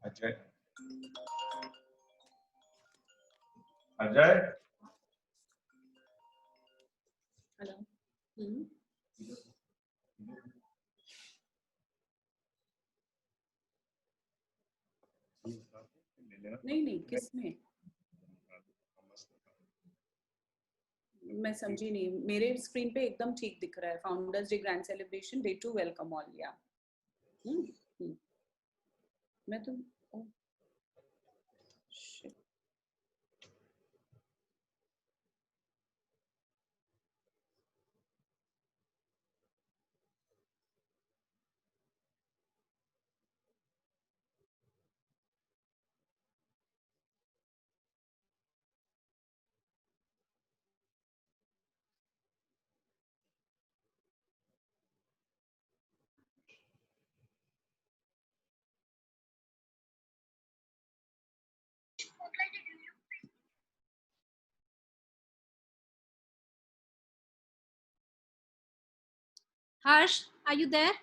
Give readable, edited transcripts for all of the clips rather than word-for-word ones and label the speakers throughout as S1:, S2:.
S1: Ajay Ajay
S2: hello. नहीं किसमें, मैं समझी नहीं। मेरे स्क्रीन पे एकदम ठीक दिख रहा है। Founders day grand celebration, day 2, welcome all. या मैं तो shit.
S3: Harsh, are you there?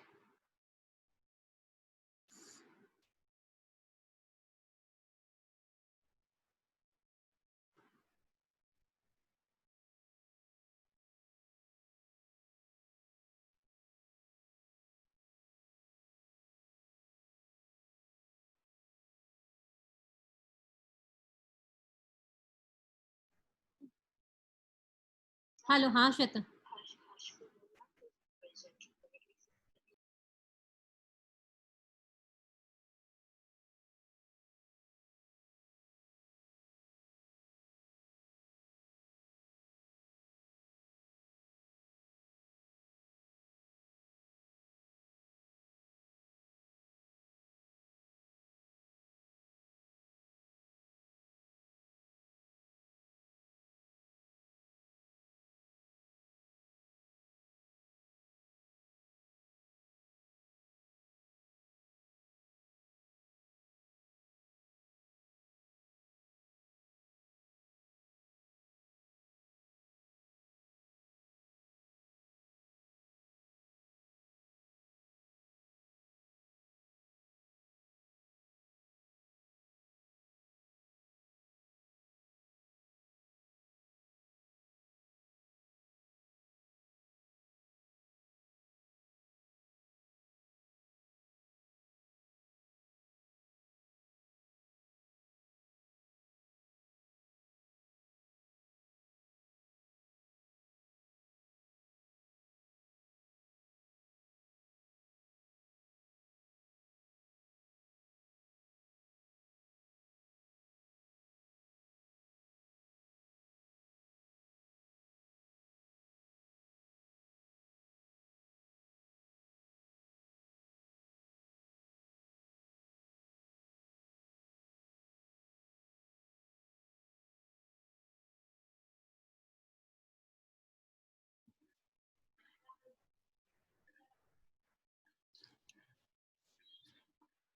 S3: Hello, हाँ Shweta.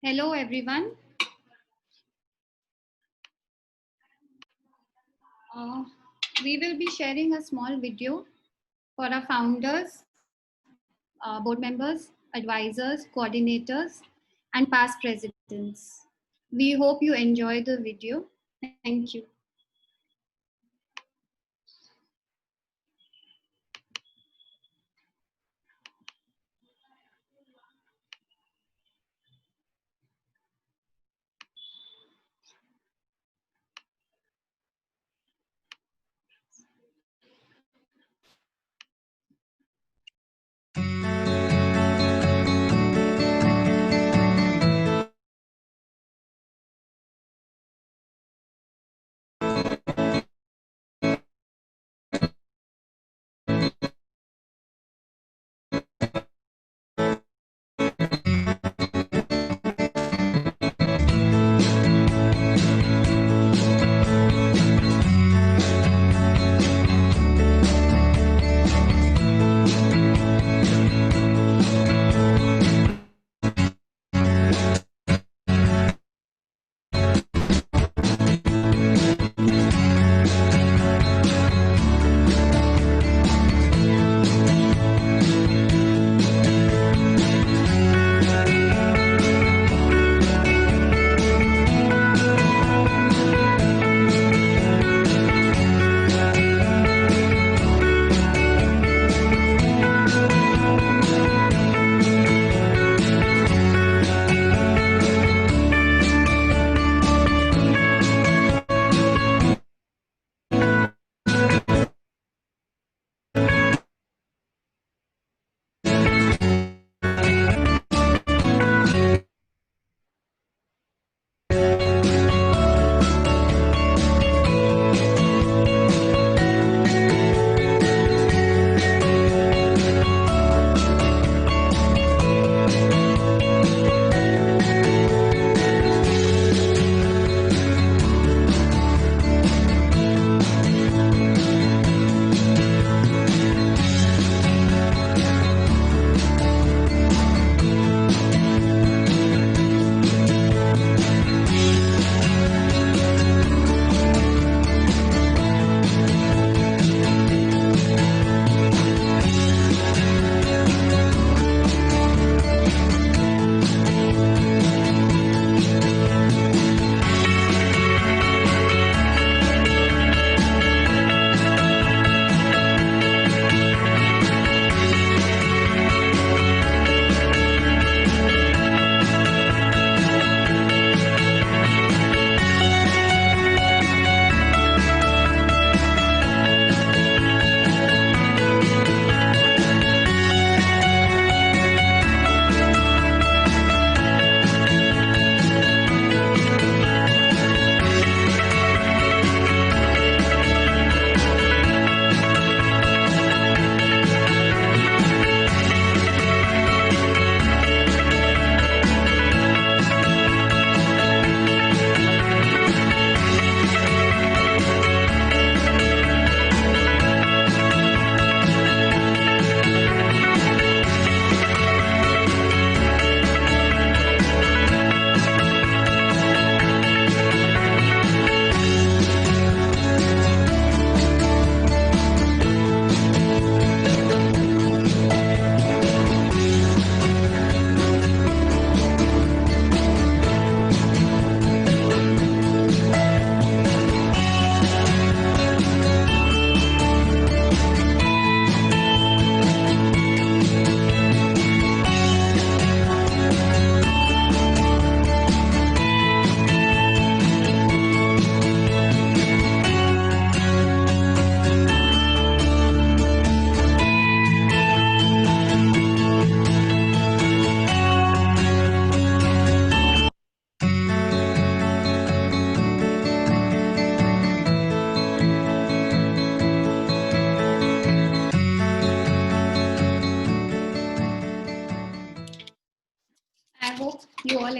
S3: Hello everyone. We will be sharing a small video for our founders, board members, advisors, coordinators, and past presidents. We hope you enjoy the video. Thank you.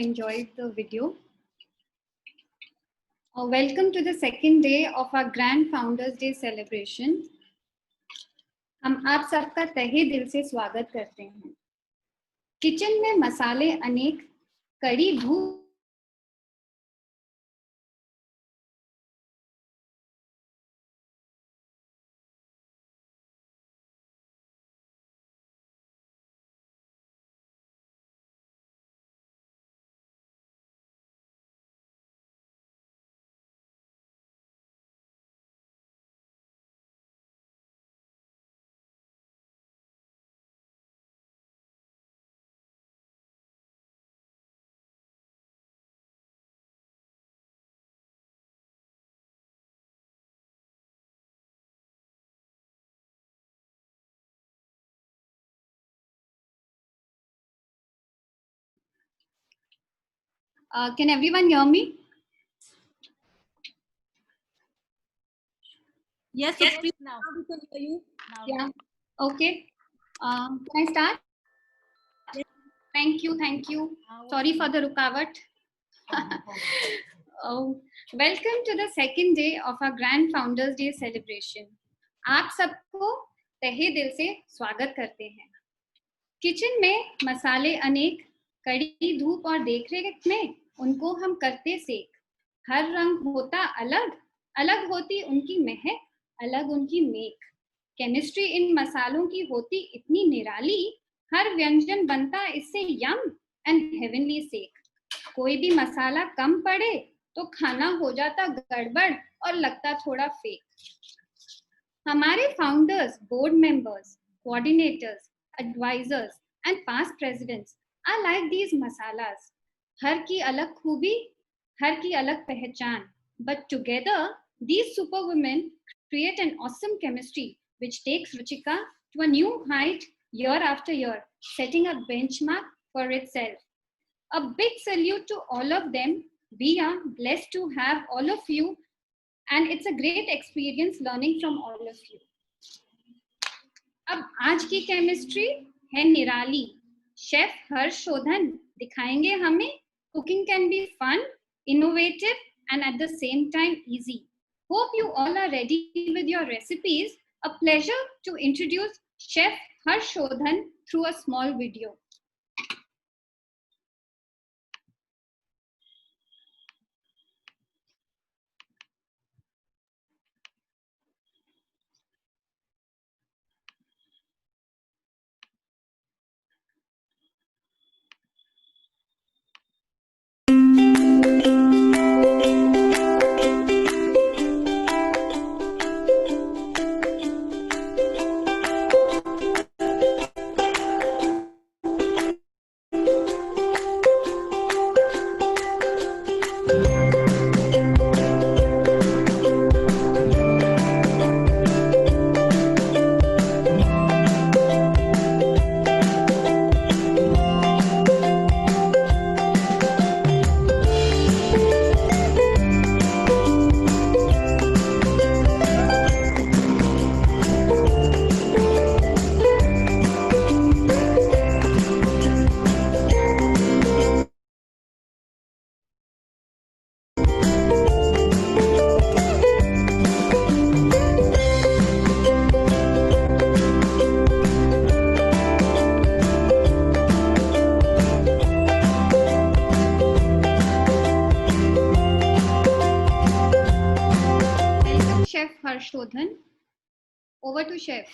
S3: enjoyed the video. Welcome to the second day of our Grand Founders Day celebration. हम आप सबका तहे दिल से स्वागत करते हैं। Kitchen में मसाले अनेक, कड़ी धूप can everyone hear me?
S4: Yes, Supreet, now we can hear you. Now.
S3: Yeah. Okay. Can I start?
S4: Yes.
S3: Thank you. Sorry for the rukawat. Welcome to the second day of our Grand Founders Day celebration. आप सबको तहे दिल से स्वागत करते हैं। Kitchen में मसाले अनेक, कड़ी धूप और देखरेख में उनको हम करते सेक। हर रंग होता अलग, अलग होती उनकी महक, अलग उनकी मेक। केमिस्ट्री इन मसालों की होती इतनी निराली, हर व्यंजन बनता इससे यम एंड हेवनली सेक। कोई भी मसाला कम पड़े तो खाना हो जाता गड़बड़ और लगता थोड़ा फेक। हमारे founders, board members, coordinators, advisors and past presidents are like these masalas. हर की अलग खूबी, हर की अलग पहचान. But together, these superwomen create an awesome chemistry which takes Ruchika to a new height year after year, setting a benchmark for itself. A big salute to all of them. We are blessed to have all of you, and it's a great experience learning from all of you. अब आज की chemistry है निराली. Chef Harshvardhan दिखाएंगे हमें cooking can be fun, innovative, and at the same time easy. Hope you all are ready with your recipes. A pleasure to introduce Chef Harshvardhan through a small video. Harshvardhan. Over to Chef.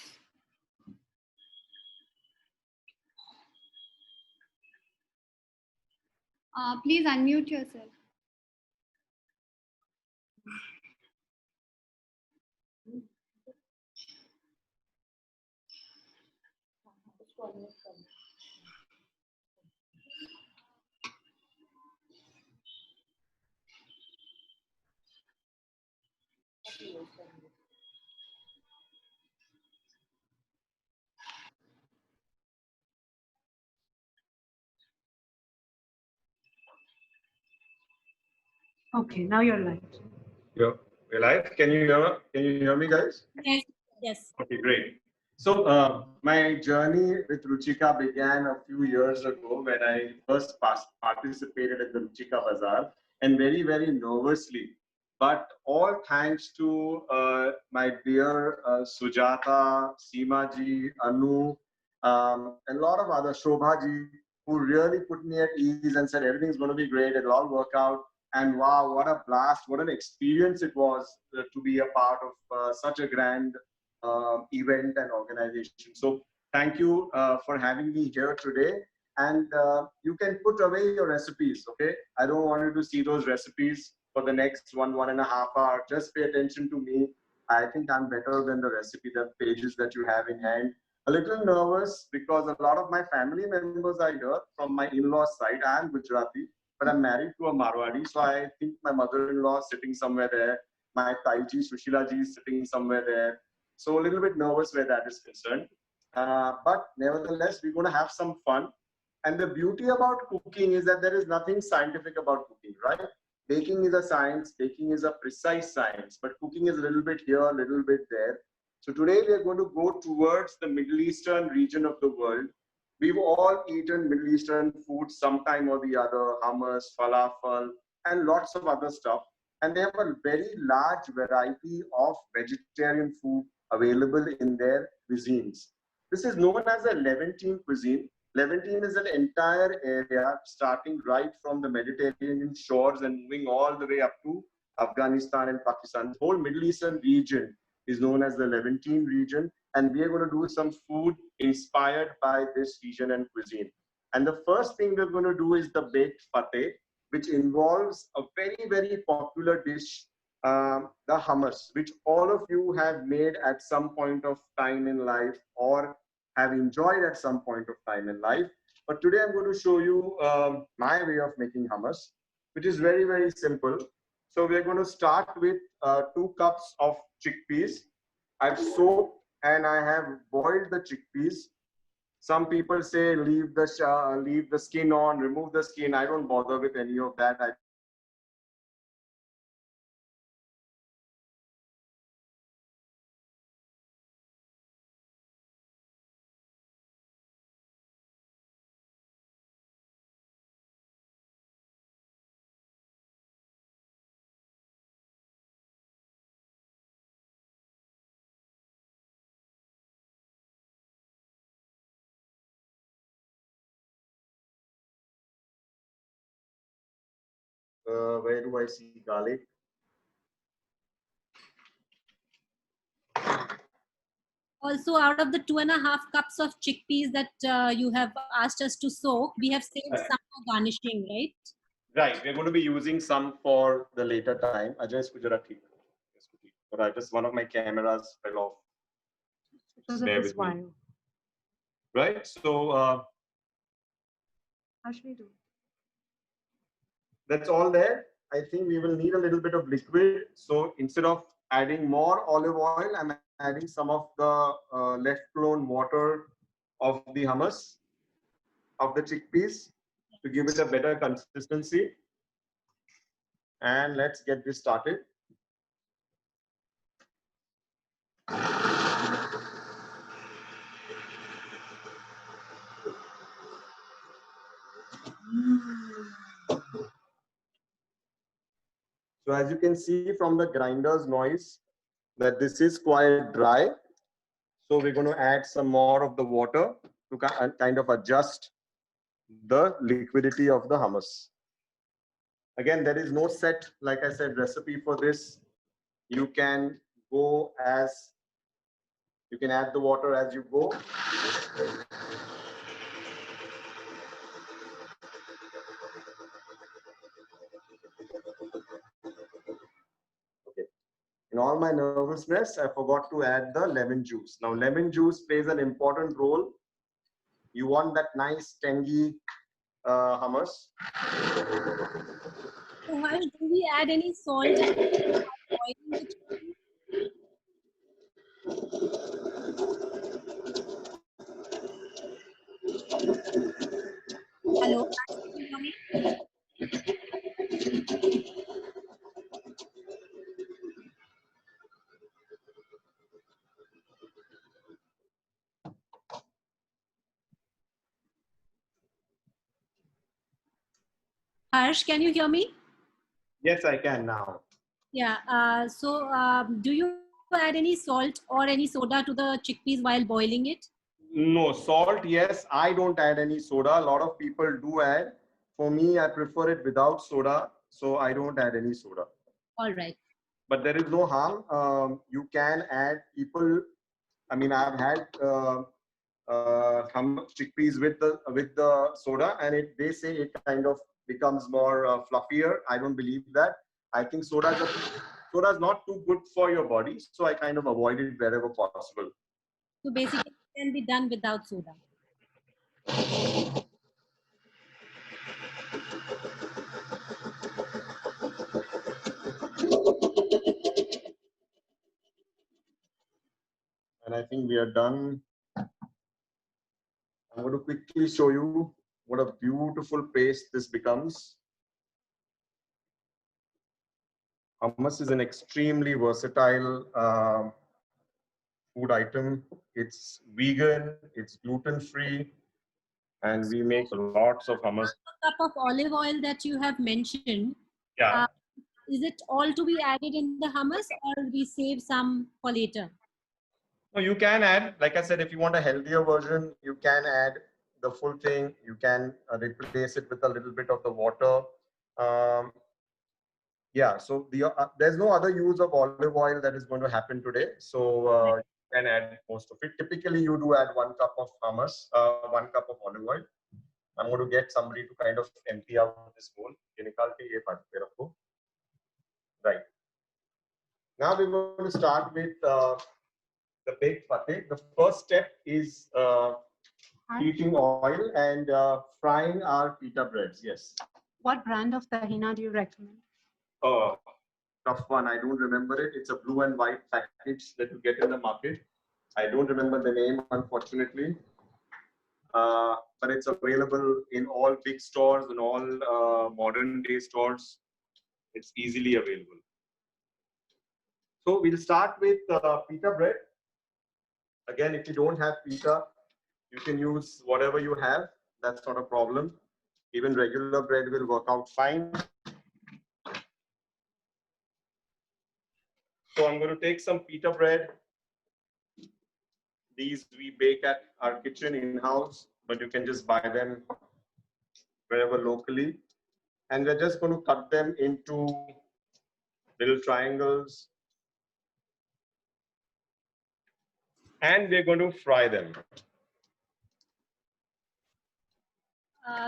S3: Please unmute yourself.
S4: Okay, now you're live.
S1: You're live. Can you hear me, guys?
S4: Yes. Yes.
S1: Okay, great.
S5: So my journey with Ruchika began a few years ago when I first participated in the Ruchika Bazaar, and very, very nervously. But all thanks to my dear Sujata, Seema ji, Anu, and a lot of other, Shobha ji, who really put me at ease and said everything's going to be great, it'll all work out. And wow, what a blast, what an experience it was to be a part of such a grand event and organization. So thank you for having me here today. And you can put away your recipes, okay? I don't want you to see those recipes for the next 1.5 hours. Just pay attention to me. I think I'm better than the recipe, the pages that you have in hand. A little nervous because a lot of my family members are here from my in-laws side. I am Gujarati, but I'm married to a Marwadi. So I think my mother-in-law is sitting somewhere there. My Taiji, Sushila ji is sitting somewhere there. So a little bit nervous where that is concerned. But nevertheless, we're going to have some fun. And the beauty about cooking is that there is nothing scientific about cooking, right? Baking is a science, baking is a precise science, but cooking is a little bit here, a little bit there. So today we are going to go towards the Middle Eastern region of the world. We've all eaten Middle Eastern food sometime or the other, hummus, falafel, and lots of other stuff. And they have a very large variety of vegetarian food available in their cuisines. This is known as a Levantine cuisine. Levantine is an entire area starting right from the Mediterranean shores and moving all the way up to Afghanistan and Pakistan. The whole Middle Eastern region is known as the Levantine region. And we are going to do some food inspired by this region and cuisine. And the first thing we're going to do is the baked fateh, which involves a very, very popular dish, the hummus, which all of you have made at some point of time in life or have enjoyed at some point of time in life. But today I'm going to show you my way of making hummus, which is very, very simple. So we're going to start with 2 cups of chickpeas. I've soaked and I have boiled the chickpeas. Some people say leave the skin on, remove the skin. I don't bother with any of that. I where do I see garlic?
S4: Also, out of the 2.5 cups of chickpeas that you have asked us to soak, we have saved some for garnishing, right?
S5: Right, we're going to be using some for the later time. Ajay is Gujarati. But I just, one of my cameras fell off.
S6: Because of
S5: Bear
S6: this
S5: with me.
S6: wire.
S5: Right, so
S6: How should we do?
S5: that's all there. I think we will need a little bit of liquid. So instead of adding more olive oil, I'm adding some of the left flown water of the hummus, of the chickpeas, to give it a better consistency. And let's get this started. So as you can see from the grinder's noise, that this is quite dry. So we're going to add some more of the water to kind of adjust the liquidity of the hummus. Again, there is no set, like I said, recipe for this. You can go as, you can add the water as you go. Okay. In all my nervousness, I forgot to add the lemon juice. Now, lemon juice plays an important role. You want that nice tangy hummus.
S4: So, Harsh, do we add any salt and oil in the chickpeas? Hello? Harsh, can you hear me?
S5: Yes, I can now.
S4: Yeah. Do you add any salt or any soda to the chickpeas while boiling it?
S5: No, salt, yes. I don't add any soda. A lot of people do add. For me, I prefer it without soda, so I don't add any soda.
S4: All right.
S5: But there is no harm. You can add people. I mean, I've had chickpeas with the soda, and they say it kind of becomes more fluffier. I don't believe that. I think soda is not too good for your body, so I kind of avoid it wherever possible.
S4: So basically, it can be done without soda.
S5: And I think we are done. I'm going to quickly show you what a beautiful paste this becomes. Hummus is an extremely versatile food item. It's vegan, it's gluten-free, and we make lots of hummus.
S4: A cup of olive oil that you have mentioned,
S5: Yeah.
S4: is it all to be added in the hummus, or we save some for later?
S5: No, you can add, like I said, if you want a healthier version, you can add the full thing. You can replace it with a little bit of the water. Yeah, so there's no other use of olive oil that is going to happen today. So you can add most of it. Typically, you do add 1 cup of hummus, 1 cup of olive oil. I'm going to get somebody to kind of empty out this bowl. Right. Now we're going to start with the baked pate. The first step is heating oil and frying our pita breads. Yes.
S6: What brand of tahina do you recommend?
S5: Tough one. I don't remember it. It's a blue and white package that you get in the market. I don't remember the name, unfortunately. But it's available in all big stores and all modern day stores. It's easily available. So we'll start with pita bread. Again, if you don't have pita, you can use whatever you have. That's not a problem. Even regular bread will work out fine. So I'm going to take some pita bread. These we bake at our kitchen in-house, but you can just buy them wherever locally. And we're just going to cut them into little triangles. And we're going to fry them.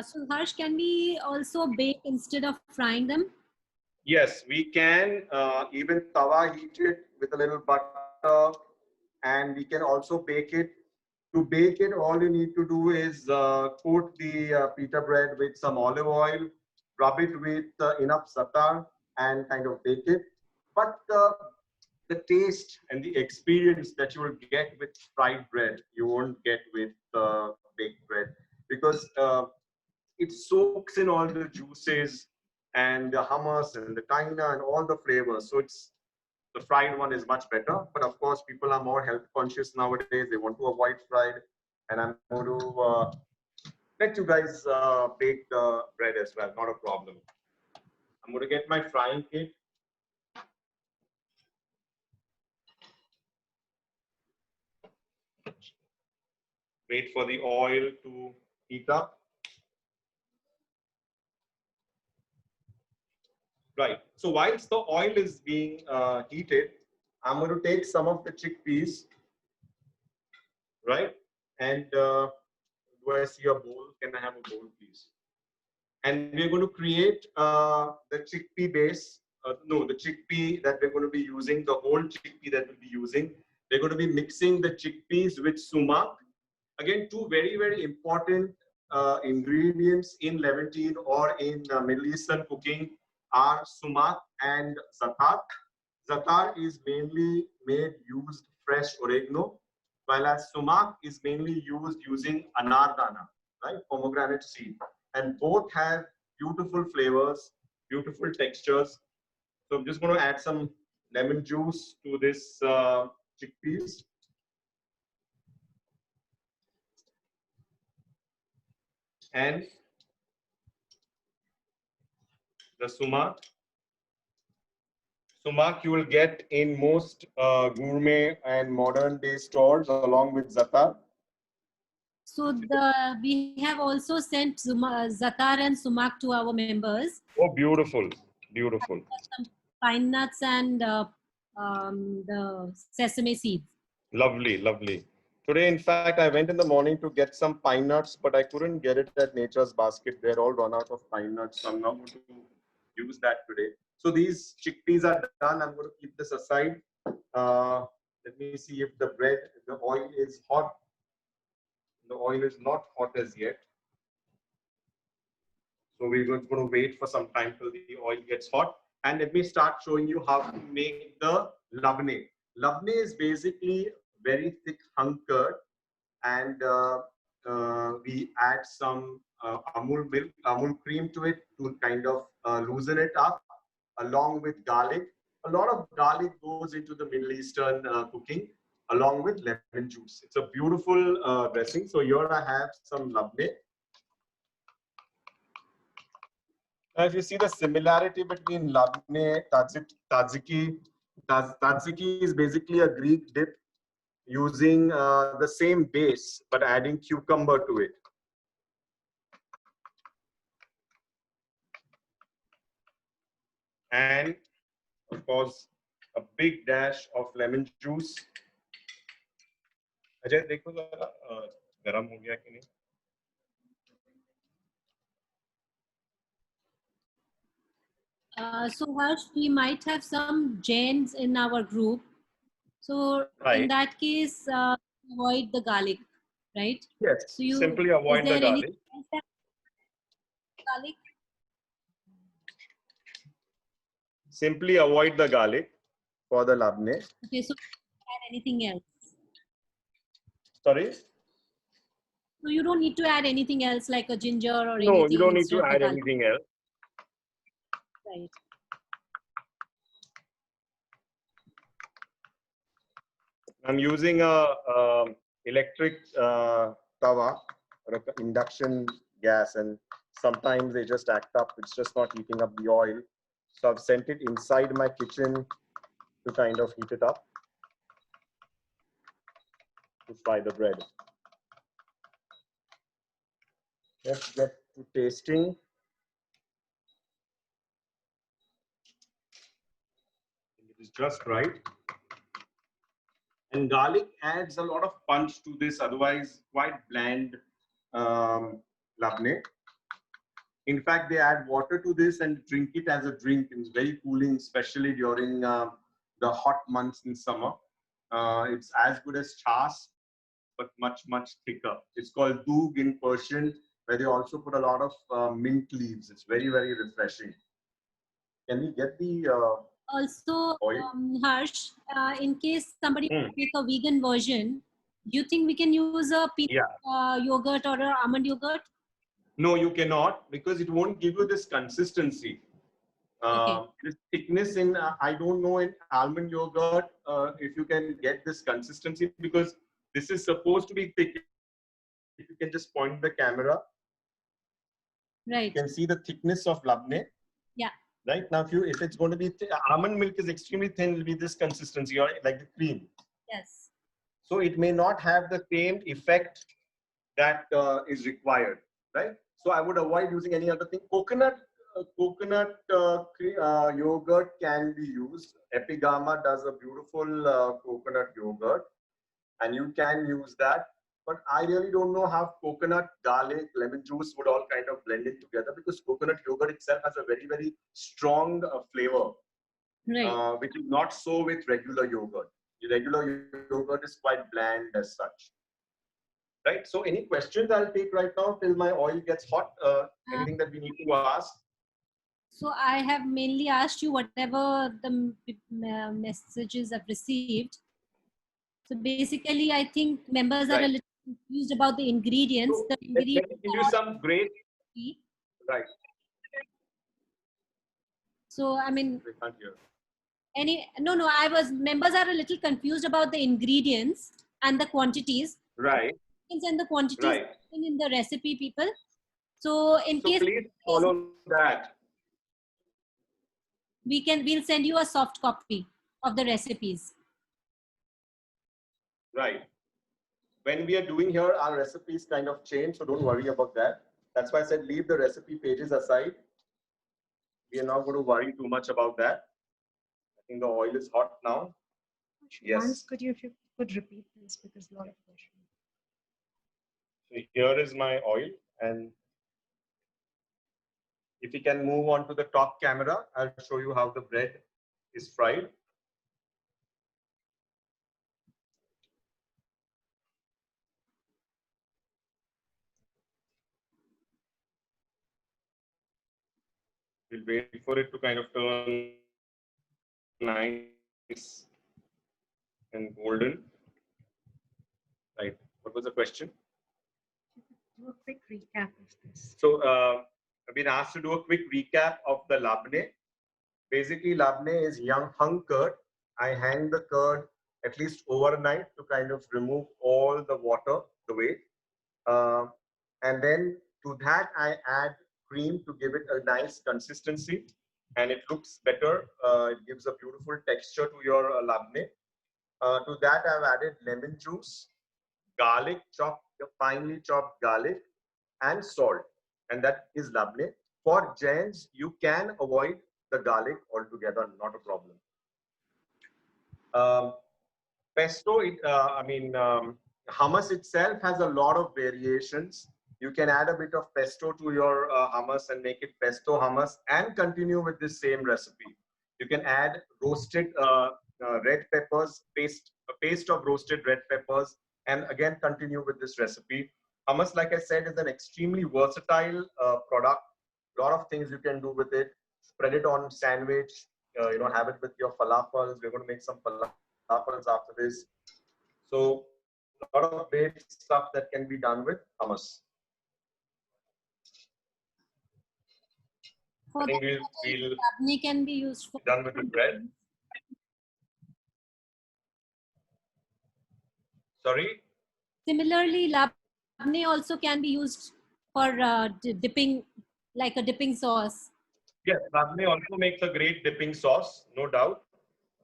S4: So Harsh, can we also bake instead of frying them?
S5: Yes, we can even tawa heat it with a little butter, and we can also bake it. To bake it, all you need to do is coat the pita bread with some olive oil, rub it with enough zatar, and kind of bake it. But the taste and the experience that you will get with fried bread, you won't get with baked bread, because it soaks in all the juices and the hummus and the tahina and all the flavors. So the fried one is much better. But of course, people are more health conscious nowadays. They want to avoid fried. And I'm going to let you guys bake the bread as well. Not a problem. I'm going to get my frying kit. Wait for the oil to heat up. Right. So whilst the oil is being heated, I'm going to take some of the chickpeas, right? And do I see a bowl? Can I have a bowl, please? And we're going to create the chickpea base. No, the chickpea that we're going to be using, the whole chickpea that we'll be using. We're going to be mixing the chickpeas with sumac. Again, two very, very important ingredients in Levantine or in Middle Eastern cooking are sumac and zatar. Zatar is mainly used fresh oregano, whereas sumac is mainly used using anardana, right, pomegranate seed. And both have beautiful flavors, beautiful textures. So I'm just going to add some lemon juice to this chickpeas. And the sumac. Sumac you will get in most gourmet and modern day stores along with zatar.
S4: So we have also sent zatar and sumac to our members.
S5: Oh, beautiful, beautiful.
S4: Some pine nuts and the sesame seeds.
S5: Lovely, lovely. Today, in fact, I went in the morning to get some pine nuts, but I couldn't get it at Nature's Basket. They're all run out of pine nuts, so I'm not going to use that today. So these chickpeas are done. I'm going to keep this aside. Let me see if the oil is hot. The oil is not hot as yet. So we're going to wait for some time till the oil gets hot. And let me start showing you how to make the labne. Labne is basically very thick hung curd, and we add some Amul milk, Amul cream to it to kind of loosen it up, along with garlic. A lot of garlic goes into the Middle Eastern cooking, along with lemon juice. It's a beautiful dressing. So here I have some labne. Now, if you see the similarity between labne, tzatziki, tzatziki is basically a Greek dip using the same base but adding cucumber to it. And of course, a big dash of lemon juice. Ajay, dekho zara, garam ho gaya ki nahi?
S4: So Harsh, we might have some Jains in our group. So
S5: Right.
S4: in that case, avoid the garlic, right?
S5: Yes,
S4: So you
S5: simply avoid the garlic.
S4: Garlic?
S5: Simply avoid the garlic for the labne.
S4: Okay, so add anything else.
S5: Sorry?
S4: So you don't need to add anything else like a ginger or anything.
S5: No, you don't need
S4: instead
S5: to
S4: of the
S5: add
S4: garlic.
S5: anything else.
S4: Right.
S5: I'm using a electric tawa or an induction gas, and sometimes they just act up. It's just not heating up the oil. So I've sent it inside my kitchen to kind of heat it up to fry the bread. Let's get to tasting. It is just right. And garlic adds a lot of punch to this otherwise quite bland labne. In fact, they add water to this and drink it as a drink. It's very cooling, especially during the hot months in summer. It's as good as chas, but much, much thicker. It's called doogh in Persian, where they also put a lot of mint leaves. It's very, very refreshing. Can we get the
S4: Also,
S5: oil?
S4: Harsh, in case somebody make a vegan version, do you think we can use a peanut yogurt or a almond yogurt?
S5: No, you cannot, because it won't give you this consistency.
S4: Okay.
S5: This thickness in, I don't know, in almond yogurt, if you can get this consistency, because this is supposed to be thick. If you can just point the camera,
S4: Right.
S5: you can see the thickness of labne.
S4: Yeah.
S5: Right now, if it's going to be almond milk is extremely thin, it will be this consistency, or like the cream.
S4: Yes.
S5: So it may not have the same effect that is required, right? So I would avoid using any other thing. Coconut yogurt can be used. Epigama does a beautiful coconut yogurt, and you can use that. But I really don't know how coconut, garlic, lemon juice would all kind of blend in together, because coconut yogurt itself has a very, very strong flavor,
S4: Right.
S5: which is not so with regular yogurt. The regular yogurt is quite bland as such. Right. So any questions I'll take right now till my oil gets hot? Anything that we need to ask?
S4: So I have mainly asked you whatever the messages I've received. So basically, I think members are a little confused about the ingredients.
S5: So
S4: The
S5: let me
S4: ingredients
S5: give you some great.
S4: key.
S5: Right.
S4: So I mean,
S5: We can't hear.
S4: members are a little confused about the ingredients and the quantities.
S5: Right.
S4: And the quantities
S5: Right.
S4: in the recipe, people. So in
S5: So
S4: case
S5: please follow that.
S4: we'll send you a soft copy of the recipes.
S5: Right. When we are doing here, our recipes kind of change, so don't worry about that. That's why I said leave the recipe pages aside. We are not going to worry too much about that. I think the oil is hot now. Yes.
S6: Once, if you could repeat this because a lot of questions.
S5: So here is my oil, and if you can move on to the top camera, I'll show you how the bread is fried. We'll wait for it to kind of turn nice and golden. Right. What was the question?
S6: Do a quick recap of this.
S5: So I've been asked to do a quick recap of the labne. Basically, labne is young hung curd. I hang the curd at least overnight to kind of remove all the water, the weight. And then to that, I add cream to give it a nice consistency. And it looks better. It gives a beautiful texture to your labne. To that, I've added lemon juice, garlic, finely chopped garlic, and salt. And that is labne. For Jains, you can avoid the garlic altogether, not a problem. Pesto, hummus itself has a lot of variations. You can add a bit of pesto to your hummus and make it pesto hummus and continue with this same recipe. You can add roasted red peppers, a paste of roasted red peppers, and again continue with this recipe. Hummus, like I said, is an extremely versatile product. A lot of things you can do with it. Spread it on sandwich, have it with your falafels. We're going to make some falafels after this. So a lot of great stuff that can be done with hummus. I think we'll
S4: labne can be used for
S5: done with the bread. Sorry?
S4: Similarly, labne also can be used for dipping, like a dipping sauce.
S5: Yes, labne also makes a great dipping sauce, no doubt.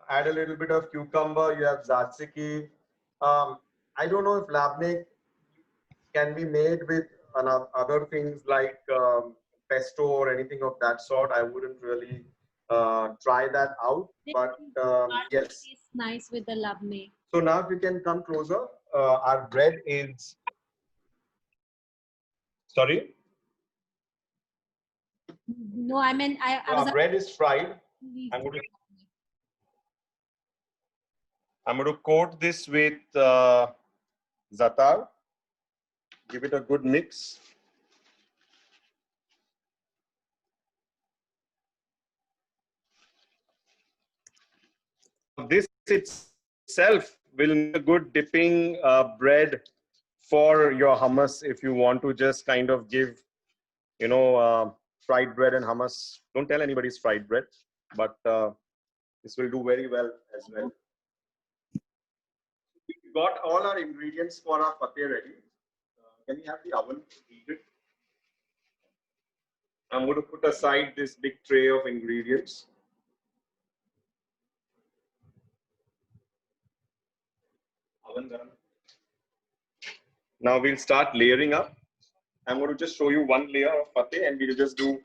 S5: Add a little bit of cucumber. You have tzatziki. I don't know if labne can be made with other things like pesto or anything of that sort. I wouldn't really try that out, but yes.
S4: Tastes nice with the labne.
S5: So now if you can come closer, our bread is, sorry?
S4: No, I mean,
S5: Our bread is fried. I'm going to coat this with za'atar. Give it a good mix. This itself will make a good dipping bread for your hummus if you want to just kind of give, fried bread and hummus. Don't tell anybody it's fried bread, but this will do very well as well. We got all our ingredients for our fateh ready. Can we have the oven heated? I'm going to put aside this big tray of ingredients. Now we'll start layering up. I'm going to just show you one layer of fateh and we'll just do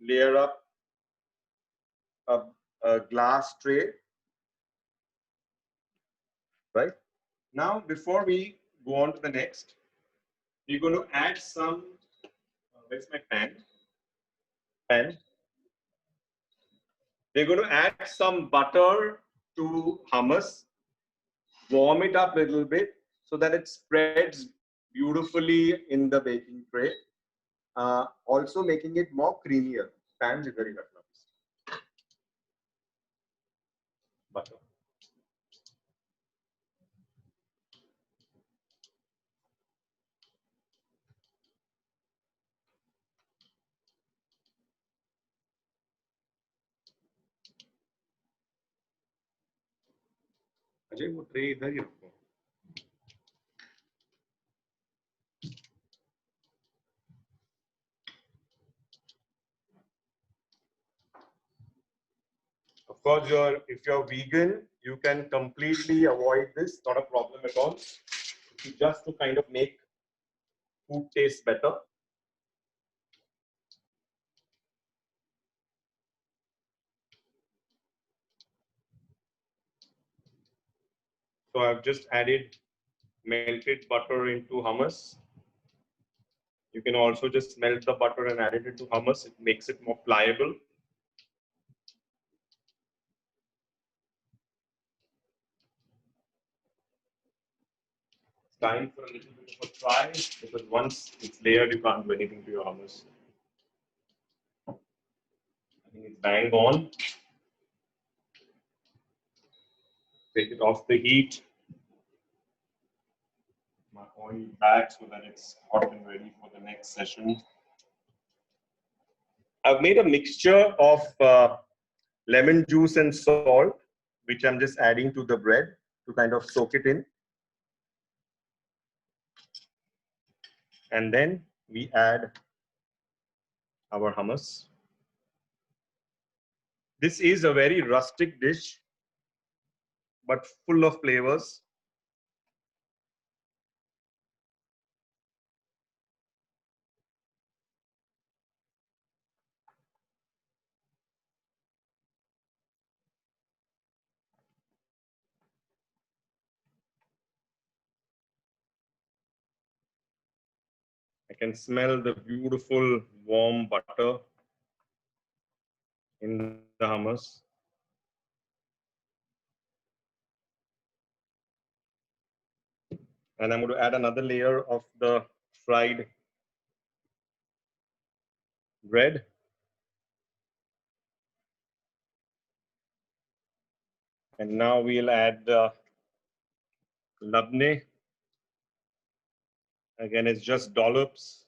S5: layer up a glass tray. Right? Now, before we go on to the next, we're going to add some, where's my pan? We're going to add some butter to hummus, warm it up a little bit so that it spreads beautifully in the baking tray, also making it more creamier. Pan is very butter. Ajay वो tray इधर ही रखो. course, if you're vegan, you can completely avoid this. Not a problem at all. Just to kind of make food taste better. So I've just added melted butter into hummus. You can also just melt the butter and add it into hummus. It makes it more pliable. It's time for a little bit of a try, because once it's layered, you can't do anything to your hummus. I think it's bang on. Take it off the heat. My oil back so that it's hot and ready for the next session. I've made a mixture of lemon juice and salt, which I'm just adding to the bread to kind of soak it in. And then we add our hummus. This is a very rustic dish, but full of flavors. I can smell the beautiful warm butter in the hummus. And I'm going to add another layer of the fried bread. And now we'll add labne. Again, it's just dollops.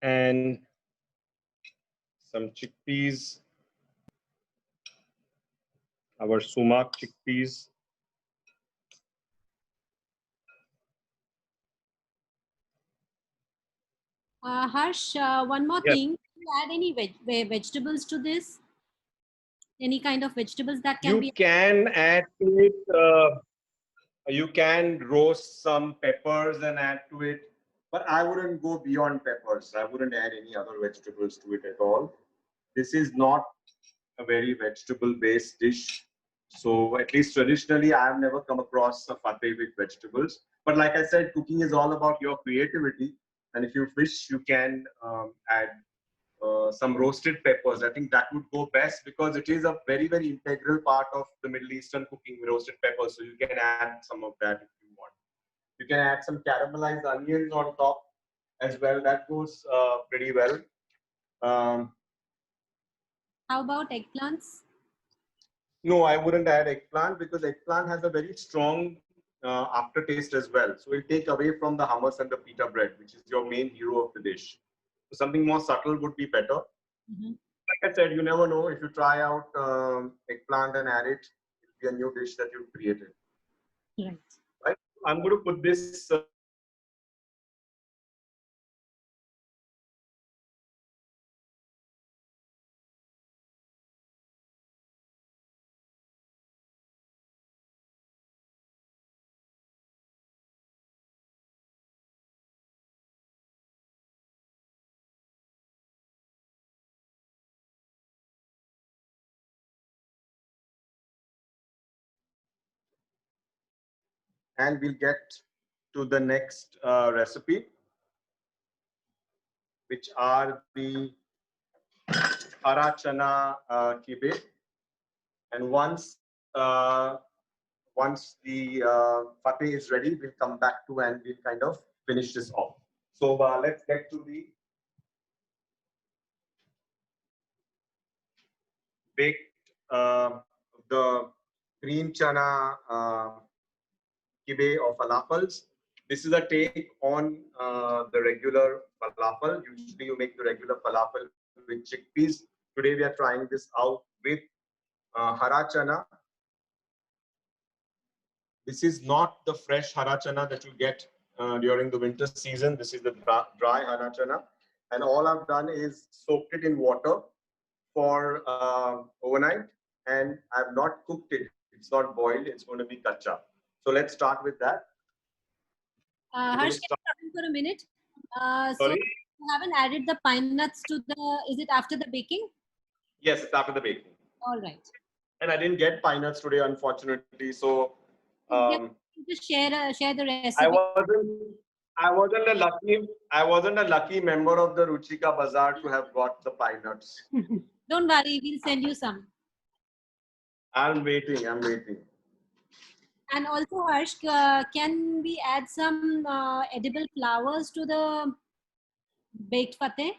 S5: And some chickpeas, our sumac chickpeas.
S4: Harsh, one more
S5: Yes.
S4: thing. Do you add any vegetables to this? Any kind of vegetables that can
S5: You
S4: be?
S5: can add to it, you can roast some peppers and add to it, but I wouldn't go beyond peppers. I wouldn't add any other vegetables to it at all. This is not a very vegetable-based dish. So at least traditionally, I have never come across a fateh with vegetables. But like I said, cooking is all about your creativity. And if you wish, you can add some roasted peppers. I think that would go best because it is a very, very integral part of the Middle Eastern cooking, roasted peppers. So you can add some of that if you want. You can add some caramelized onions on top as well. That goes pretty well.
S4: How about eggplants?
S5: No, I wouldn't add eggplant because eggplant has a very strong aftertaste as well. So it'll take away from the hummus and the pita bread, which is your main hero of the dish. So something more subtle would be better.
S4: Mm-hmm.
S5: Like I said, you never know. If you try out eggplant and add it, it'll be a new dish that you've created.
S4: Right.
S5: Right? I'm going to put this. And we'll get to the next recipe, which are the hara chana kibe. And once the fateh is ready, we'll come back to and we'll kind of finish this off. So let's get to the baked, the green chana kibe or falafels. This is a take on the regular falafel. Usually you make the regular falafel with chickpeas. Today we are trying this out with hara chana. This is not the fresh hara chana that you get during the winter season. This is the dry hara chana. And all I've done is soaked it in water for overnight, and I've not cooked it. It's not boiled. It's going to be kacha. So let's start with that.
S4: Harsh, can you stop for a minute? So
S5: Sorry?
S4: you haven't added the pine nuts to the, is it after the baking?
S5: Yes, it's after the baking.
S4: All right.
S5: And I didn't get pine nuts today, unfortunately. So
S4: Just share the recipe.
S5: I wasn't a lucky member of the Ruchika Bazaar to have got the pine nuts.
S4: Don't worry, we'll send you some.
S5: I'm waiting.
S4: And also, Harsh, can we add some edible flowers to the baked fateh?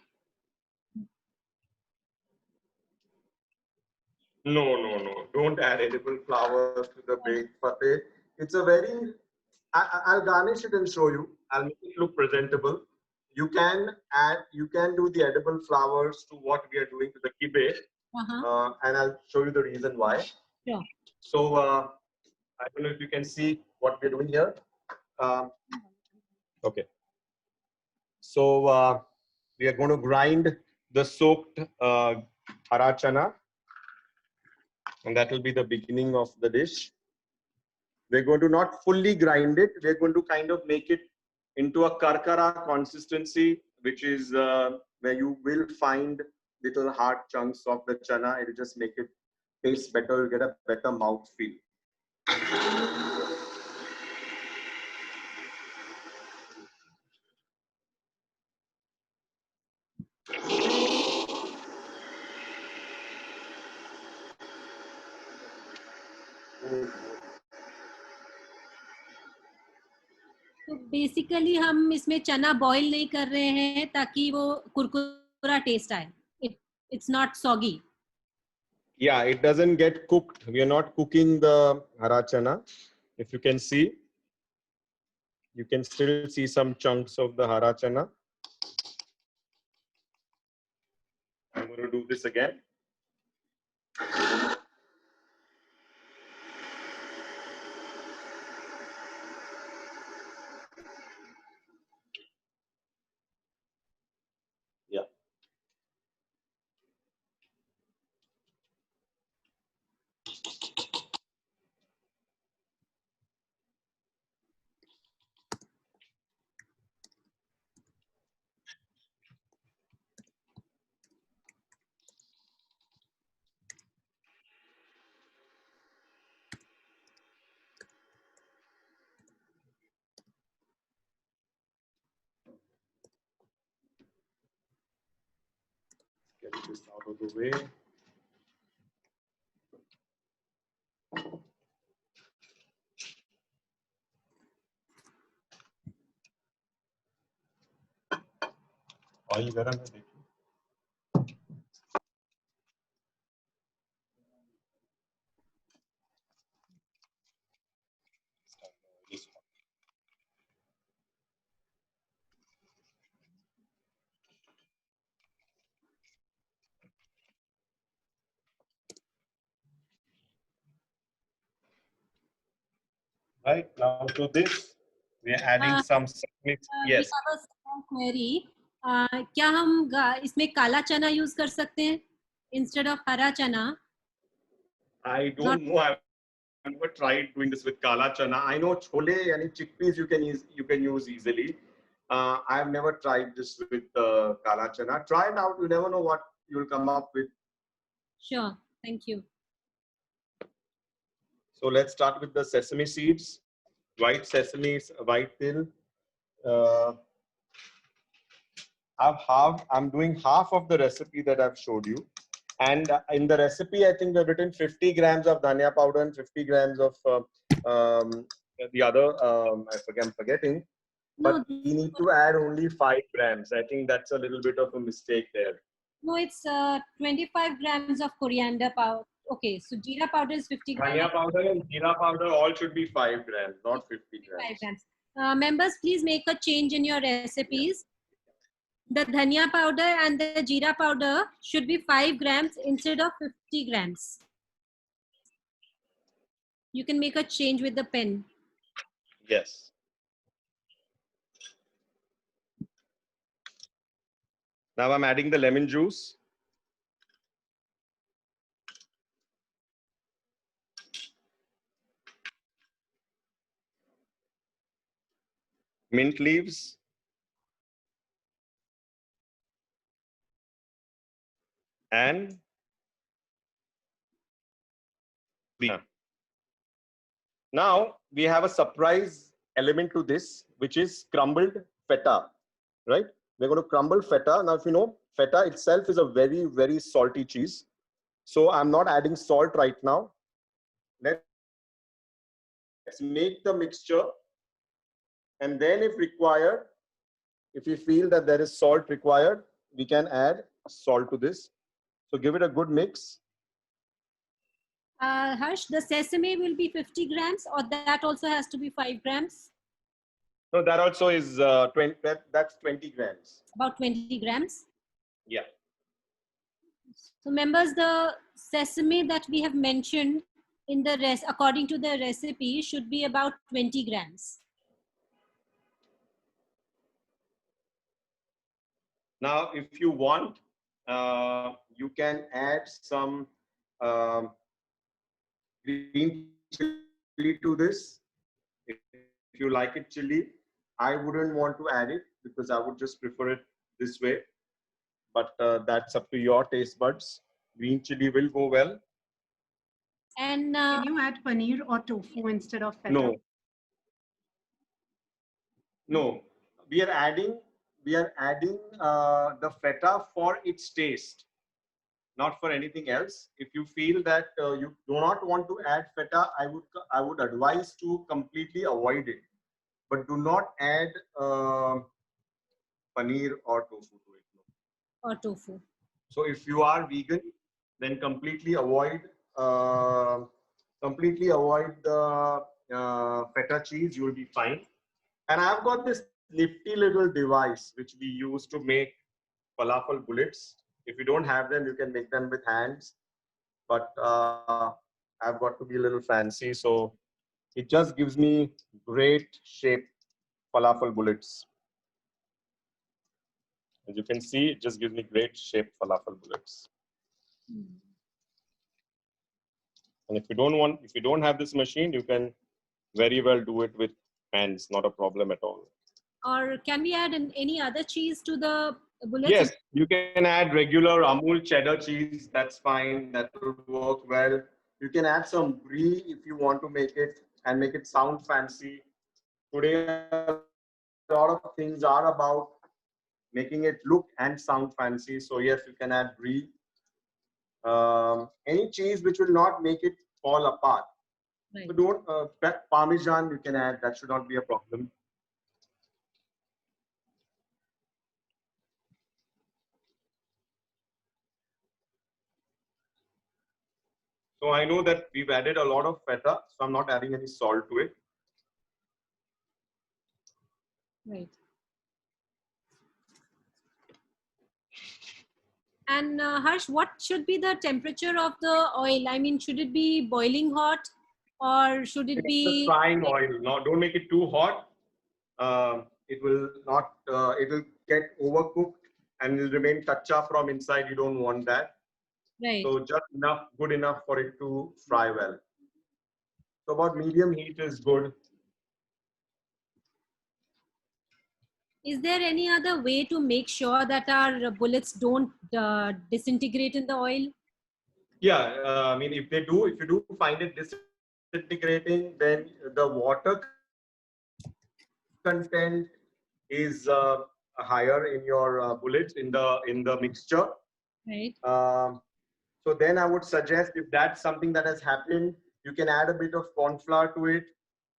S5: No. Don't add edible flowers to the baked fateh. It's a very, I'll garnish it and show you. I'll make it look presentable. You can do the edible flowers to what we are doing to the kibbeh. And I'll show you the reason why.
S4: Sure.
S5: So I don't know if you can see what we're doing here. Okay. So we are going to grind the soaked hara chana, and that will be the beginning of the dish. We're going to not fully grind it. We're going to kind of make it into a karkara consistency, which is where you will find little hard chunks of the chana. It will just make it taste better. You get a better mouth feel.
S4: तो basically हम इसमें चना boil नहीं कर रहे हैं ताकि वो कुरकुरा टेस्ट आए. It's not soggy.
S5: Yeah, it doesn't get cooked. We are not cooking the hara chana. If you can see, you can still see some chunks of the hara chana. I'm going to do this again. Yeah. Get this out of the way. Oil garam hai, dekhiye. Right, now to this, we are adding some sesame. Yes.
S4: We have a small query. क्या हम इसमें काला चना use कर सकते हैं instead of हरा चना?
S5: I don't know. I've never tried doing this with kala chana. I know chole and chickpeas you can use easily. I've never tried this with kala chana. Try it out. You never know what you'll come up with.
S4: Sure. Thank you.
S5: So let's start with the sesame seeds. White sesame, white till. I'm doing half of the recipe that I've showed you. And in the recipe, I think we've written 50 grams of dhania powder and 50 grams of the other, I'm forgetting. But we need to add only 5 grams. I think that's a little bit of a mistake there.
S4: No, it's 25 grams of coriander powder. Okay, so jeera powder is 50 grams.
S5: Dhania powder and jeera powder all should be 5 grams, not 50 grams.
S4: 5 grams. Members, please make a change in your recipes. The dhania powder and the jeera powder should be 5 grams instead of 50 grams. You can make a change with the pen.
S5: Yes. Now I'm adding the lemon juice. Mint leaves. And now we have a surprise element to this, which is crumbled feta, right? We're going to crumble feta. Now, if you know, feta itself is a very, very salty cheese. So I'm not adding salt right now. Let's make the mixture. And then if required, if we feel that there is salt required, we can add salt to this. So give it a good mix.
S4: Harsh, the sesame will be 50 grams, or that also has to be 5 grams?
S5: No, that also is 20. That's 20 grams.
S4: About 20 grams.
S5: Yeah.
S4: So members, the sesame that we have mentioned in the according to the recipe should be about 20 grams.
S5: Now, if you want, you can add some green chili to this. If you like it chili, I wouldn't want to add it because I would just prefer it this way. But that's up to your taste buds. Green chili will go well.
S4: And
S6: Can you add paneer or tofu instead of feta?
S5: No. No. We are adding the feta for its taste, not for anything else. If you feel that you do not want to add feta, I would advise to completely avoid it. But do not add paneer or tofu to it.
S4: or tofu.
S5: So if you are vegan, then completely avoid the feta cheese. You will be fine. And I've got this nifty little device which we use to make falafel bullets. If you don't have them, you can make them with hands. But I've got to be a little fancy, so it just gives me great shape falafel bullets. As you can see, it just gives me great shape falafel bullets. And if you don't have this machine, you can very well do it with hands, not a problem at all.
S4: Or can we add any other cheese to the bullets?
S5: Yes, you can add regular Amul cheddar cheese. That's fine. That will work well. You can add some brie if you want to make it and make it sound fancy. Today, a lot of things are about making it look and sound fancy. So yes, you can add brie. Any cheese which will not make it fall apart.
S4: Right.
S5: So don't Parmesan you can add. That should not be a problem. So I know that we've added a lot of feta, so I'm not adding any salt to it.
S4: Right. And Harsh, what should be the temperature of the oil? I mean, should it be boiling hot, or should it
S5: It's
S4: be
S5: a frying oil. No, don't make it too hot. It will not. It will get overcooked and will remain kacha from inside. You don't want that.
S4: right?
S5: So just enough, good enough for it to fry well. So about medium heat is good.
S4: Is there any other way to make sure that our bullets don't disintegrate in the oil?
S5: Yeah, I mean, if you do find it disintegrating, then the water content is higher in your bullets in the mixture.
S4: Right.
S5: So then I would suggest, if that's something that has happened, you can add a bit of corn flour to it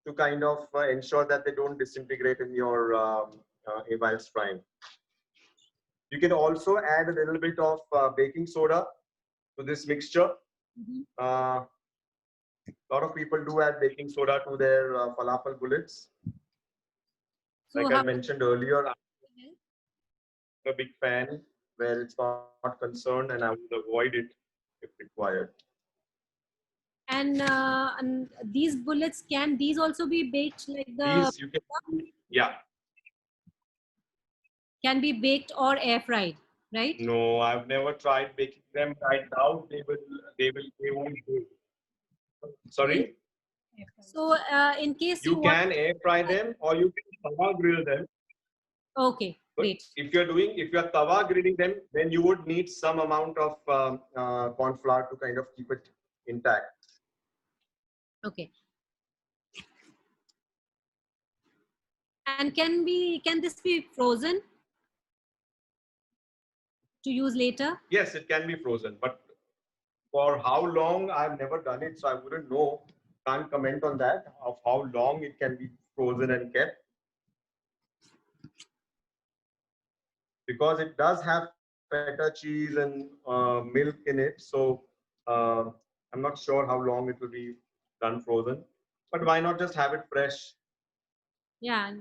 S5: to kind of ensure that they don't disintegrate in your while frying. You can also add a little bit of baking soda to this mixture. A lot of people do add baking soda to their falafel bullets.
S4: So
S5: Like I mentioned earlier, I'm a big fan where it's not concerned, and I would avoid it if required.
S4: And these bullets, can these also be baked like
S1: These you can, yeah.
S4: can be baked or air fried, right?
S1: No, I've never tried baking them. I doubt they won't do. Sorry?
S4: So in case you
S1: You
S4: want,
S1: can air fry them or you can tawa grill them.
S4: okay,
S1: But
S4: great.
S1: if you're tawa grilling them, then you would need some amount of corn flour to kind of keep it intact.
S4: Okay. And can this be frozen to use later?
S1: Yes, it can be frozen, but for how long, I've never done it, so I wouldn't know. Can't comment on that of how long it can be frozen and kept, because it does have feta cheese and milk in it. So uh, I'm not sure how long it will be done frozen. But why not just have it fresh?
S4: Yeah.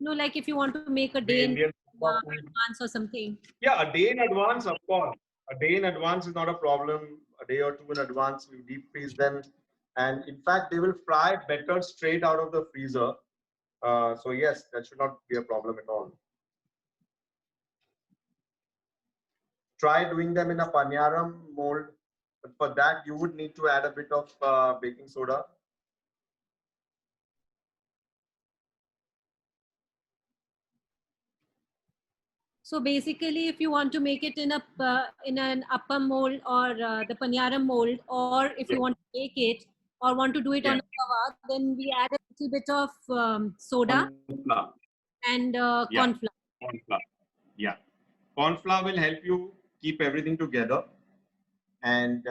S4: No, like if you want to make a
S1: The
S4: day in
S1: Indian
S4: advance or something.
S1: Yeah, a day in advance, of course. A day in advance is not a problem. A day or two in advance, we deep freeze them. And in fact, they will fry better straight out of the freezer. So yes, that should not be a problem at all. Try doing them in a paniyaram mold. But for that, you would need to add a bit of baking soda.
S4: So basically, if you want to make it in an appam mold or the paniyaram mold, or if you
S1: Yeah.
S4: want to bake it or want to do it on
S1: Yeah.
S4: a tawa, then we add a little bit of soda
S1: Corn flour.
S4: and
S1: Yeah.
S4: corn flour.
S1: Corn flour. Yeah. Corn flour will help you keep everything together. And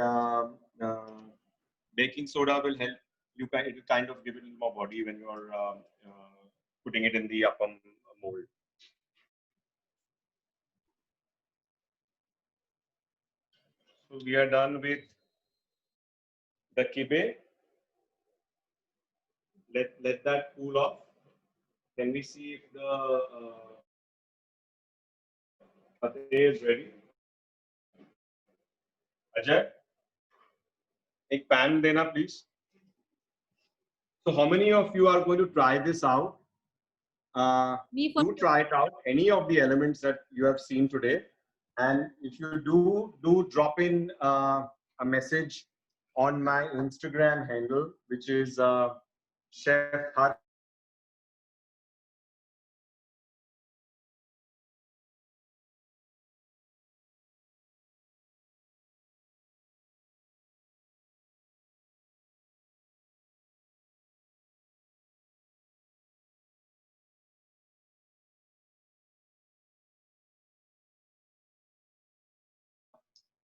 S1: baking soda will help you. It will kind of give it more body when you're putting it in the appam mold. So we are done with the kibe. Let that cool off. Can we see if the pate is ready? Ajay, एक pan देना please. So how many of you are going to try this out? Do try it out, any of the elements that you have seen today. And if you do drop in a message on my Instagram handle, which is Chef Harsh.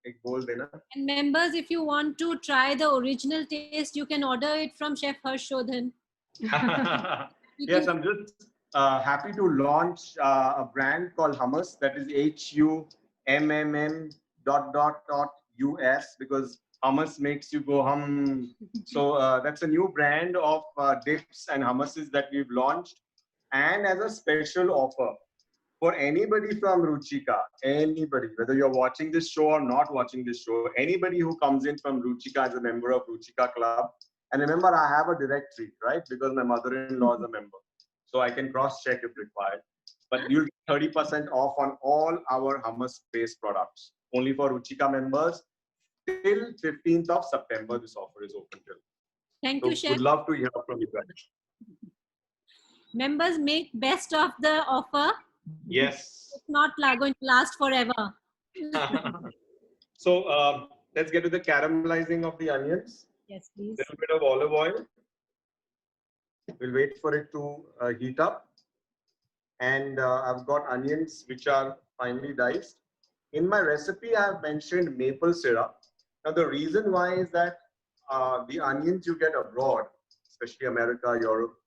S1: एक बोल देना.
S4: And members, if you want to try the original taste, you can order it from Chef Harshodhan.
S1: Yes, I'm just happy to launch a brand called Hummus, that is HUMMM.US, because hummus makes you go hum. So that's a new brand of dips and hummuses that we've launched. And as a special offer for anybody from Ruchika, anybody, whether you're watching this show or not watching this show, anybody who comes in from Ruchika as a member of Ruchika Club, and remember, I have a directory, right? Because my mother-in-law is a member. So I can cross-check if required. But you'll get 30% off on all our hummus-based products. Only for Ruchika members. Till 15th of September, this offer is open till.
S4: Thank
S1: So
S4: you, Chef.
S1: would love to hear from you guys.
S4: Members, make best of the offer.
S1: Yes.
S4: It's not going to last forever.
S1: So let's get to the caramelizing of the onions.
S4: Yes, please.
S1: A little bit of olive oil. We'll wait for it to heat up. And I've got onions which are finely diced. In my recipe, I have mentioned maple syrup. Now, the reason why is that the onions you get abroad, especially America, Europe,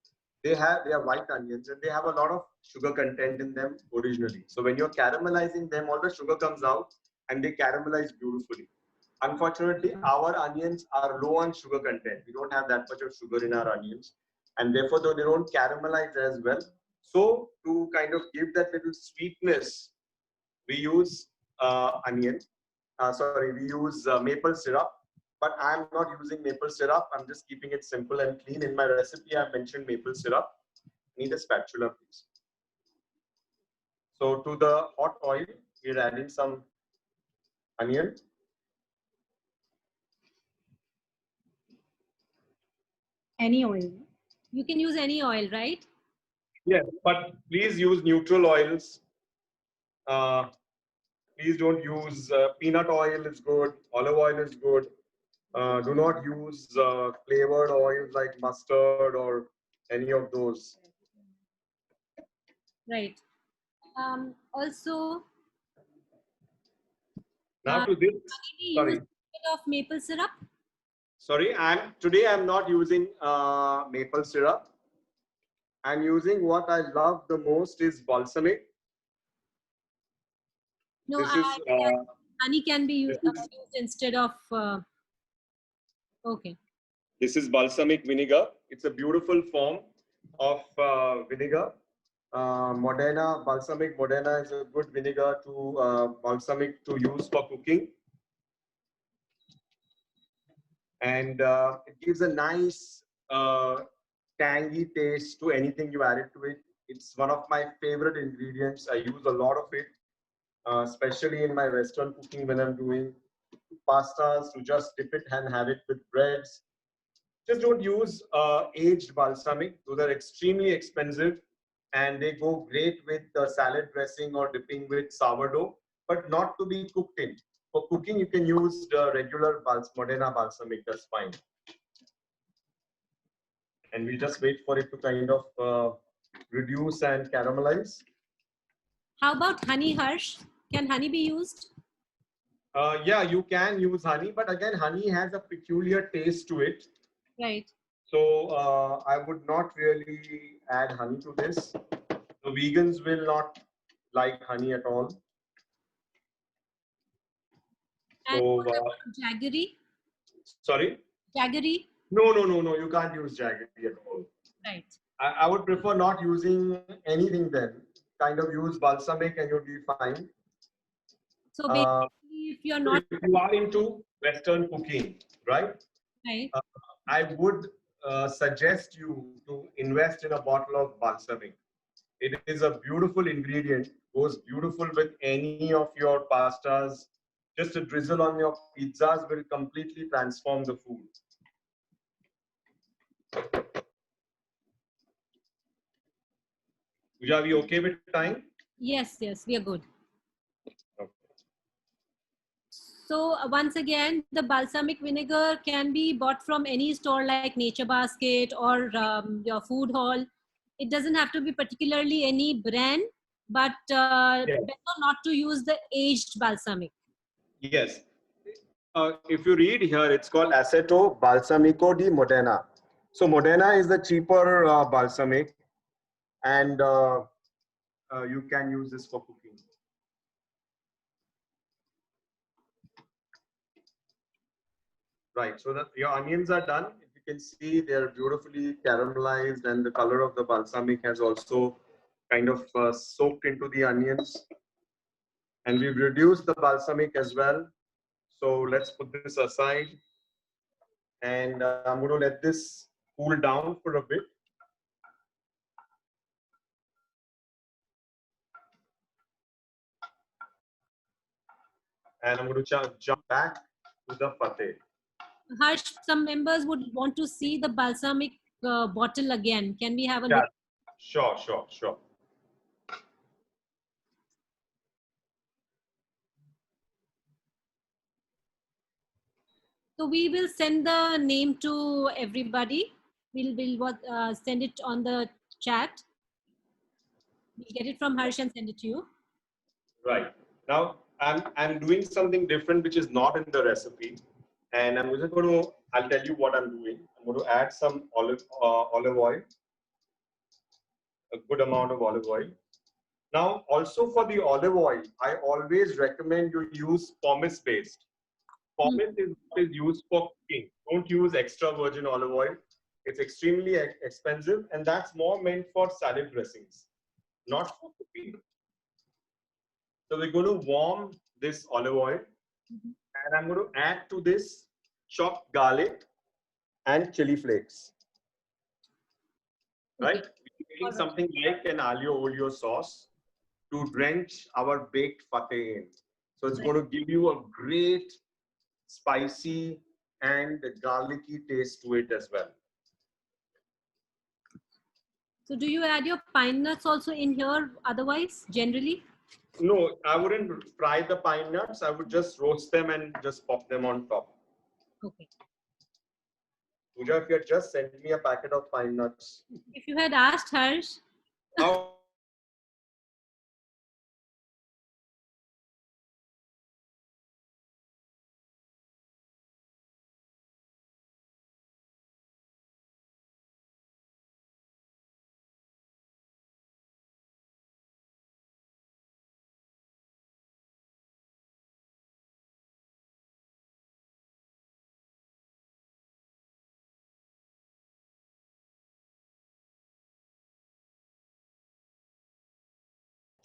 S1: they are white onions and they have a lot of sugar content in them originally. So when you're caramelizing them, all the sugar comes out and they caramelize beautifully. Unfortunately, our onions are low on sugar content. We don't have that much of sugar in our onions, and therefore they don't caramelize as well. So to kind of give that little sweetness, we use we use maple syrup. but I'm not using maple syrup. I'm just keeping it simple and clean. In my recipe, I've mentioned maple syrup. Need a spatula, please. So to the hot oil, we're adding some onion.
S6: Any oil.
S4: You can use any oil, right?
S1: Yes, but please use neutral oils. Please don't use peanut oil is good, olive oil is good. Do not use flavored oils like mustard or any of those.
S4: Right. Also,
S1: Now to this,
S4: maybe
S1: sorry.
S4: use a bit of maple syrup.
S1: Sorry, today I'm not using maple syrup. I'm using what I love the most is balsamic.
S4: No,
S1: This is
S4: honey can be used,
S1: this is-
S4: used instead of. Okay.
S1: This is balsamic vinegar. It's a beautiful form of vinegar. Modena, balsamic Modena is a good vinegar to balsamic to use for cooking. And it gives a nice tangy taste to anything you add it to it. It's one of my favorite ingredients. I use a lot of it, especially in my Western cooking when I'm doing pastas, to just dip it and have it with breads. Just don't use aged balsamic. Those are extremely expensive and they go great with salad dressing or dipping with sourdough, but not to be cooked in. For cooking, you can use the regular Modena balsamic, that's fine. And we just wait for it to kind of reduce and caramelize.
S4: How about honey, Harsh? Can honey be used?
S1: Yeah, you can use honey, but again, honey has a peculiar taste to it.
S4: Right.
S1: So I would not really add honey to this. The vegans will not like honey at all.
S4: And
S1: So,
S4: what about jaggery?
S1: sorry?
S4: Jaggery?
S1: No, you can't use jaggery at all.
S4: Right.
S1: I would prefer not using anything then. Kind of use balsamic and you'll be fine.
S4: So basically, if you're not
S1: If you are into Western cooking, right?
S4: right,
S1: I would suggest you to invest in a bottle of balsamic. It is a beautiful ingredient, goes beautiful with any of your pastas. Just a drizzle on your pizzas will completely transform the food. Are we okay with time?
S4: yes, we are good.
S1: Okay.
S4: So once again, the balsamic vinegar can be bought from any store like Nature Basket or your food hall. It doesn't have to be particularly any brand, but better not to use the aged balsamic.
S1: Yes. If you read here, it's called Aceto Balsamico di Modena. So Modena is the cheaper balsamic, and you can use this for cooking. Right. So that your onions are done. If you can see, they're beautifully caramelized, and the color of the balsamic has also kind of soaked into the onions. And we've reduced the balsamic as well. So let's put this aside. And I'm going to let this cool down for a bit. And I'm going to jump back to the pate.
S4: Harsh, some members would want to see the balsamic bottle again. Can we have a
S1: Yeah,
S4: look?
S1: sure.
S4: So we will send the name to everybody. We'll send it on the chat. We'll get it from Harsh and send it to you.
S1: Right. Now I'm doing something different, which is not in the recipe. And I'm just going to, I'll tell you what I'm doing. I'm going to add some olive oil, a good amount of olive oil. Now, also for the olive oil, I always recommend you use pomace paste. Pomace is what is used for cooking. Don't use extra virgin olive oil. It's extremely expensive, and that's more meant for salad dressings, not for cooking. So we're going to warm this olive oil, and I'm going to add to this chopped garlic, and chili flakes.
S4: Okay.
S1: Right? We're making
S4: Alright.
S1: something like an aglio olio sauce to drench our baked fateh in. So it's
S4: Right.
S1: going to give you a great spicy and garlicky taste to it as well.
S4: So do you add your pine nuts also in here otherwise, generally?
S1: No, I wouldn't fry the pine nuts. I would just roast them and just pop them on top.
S4: Okay.
S1: Pooja, if you had just sent me a packet of pine nuts.
S4: If you had asked Harsh,
S1: How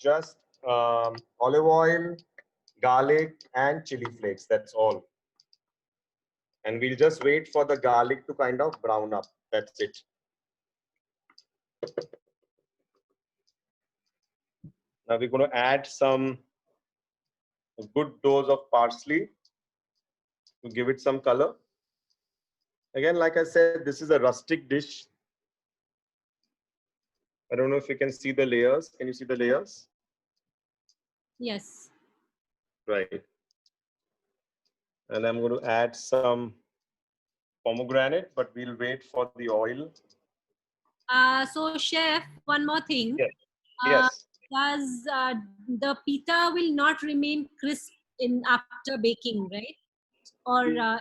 S1: just olive oil, garlic, and chili flakes. That's all. And we'll just wait for the garlic to kind of brown up. That's it. Now we're going to add a good dose of parsley to give it some color. Again, like I said, this is a rustic dish. I don't know if you can see the layers. Can you see the layers?
S4: yes.
S1: Right. And I'm going to add some pomegranate, but we'll wait for the oil.
S4: So chef, one more thing.
S1: Yes.
S4: Uh,
S1: Yes.
S4: Does the pita will not remain crisp in after baking, right? Or sure.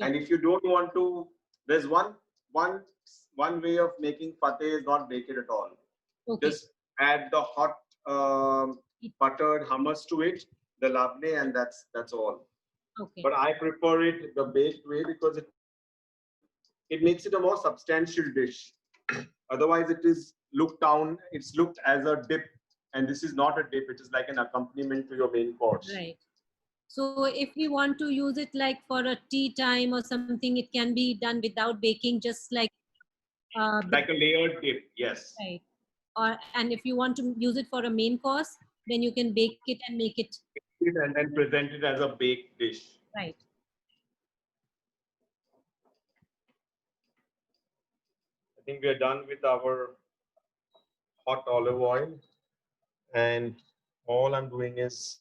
S1: And if you don't want to, there's one way of making fateh is not bake it at all.
S4: Okay.
S1: Just add the hot buttered hummus to it, the labne, and that's all.
S4: Okay.
S1: But I prefer it the baked way because it makes it a more substantial dish. Otherwise, it is looked down. It's looked as a dip, and this is not a dip. It is like an accompaniment to your main course.
S4: Right. So if we want to use it like for a tea time or something, it can be done without baking, just like
S1: Like a layered dip. Yes.
S4: right. And if you want to use it for a main course, then you can bake it and make it
S1: And then present it as a baked dish.
S4: right.
S1: I think we are done with our hot olive oil, and all I'm doing is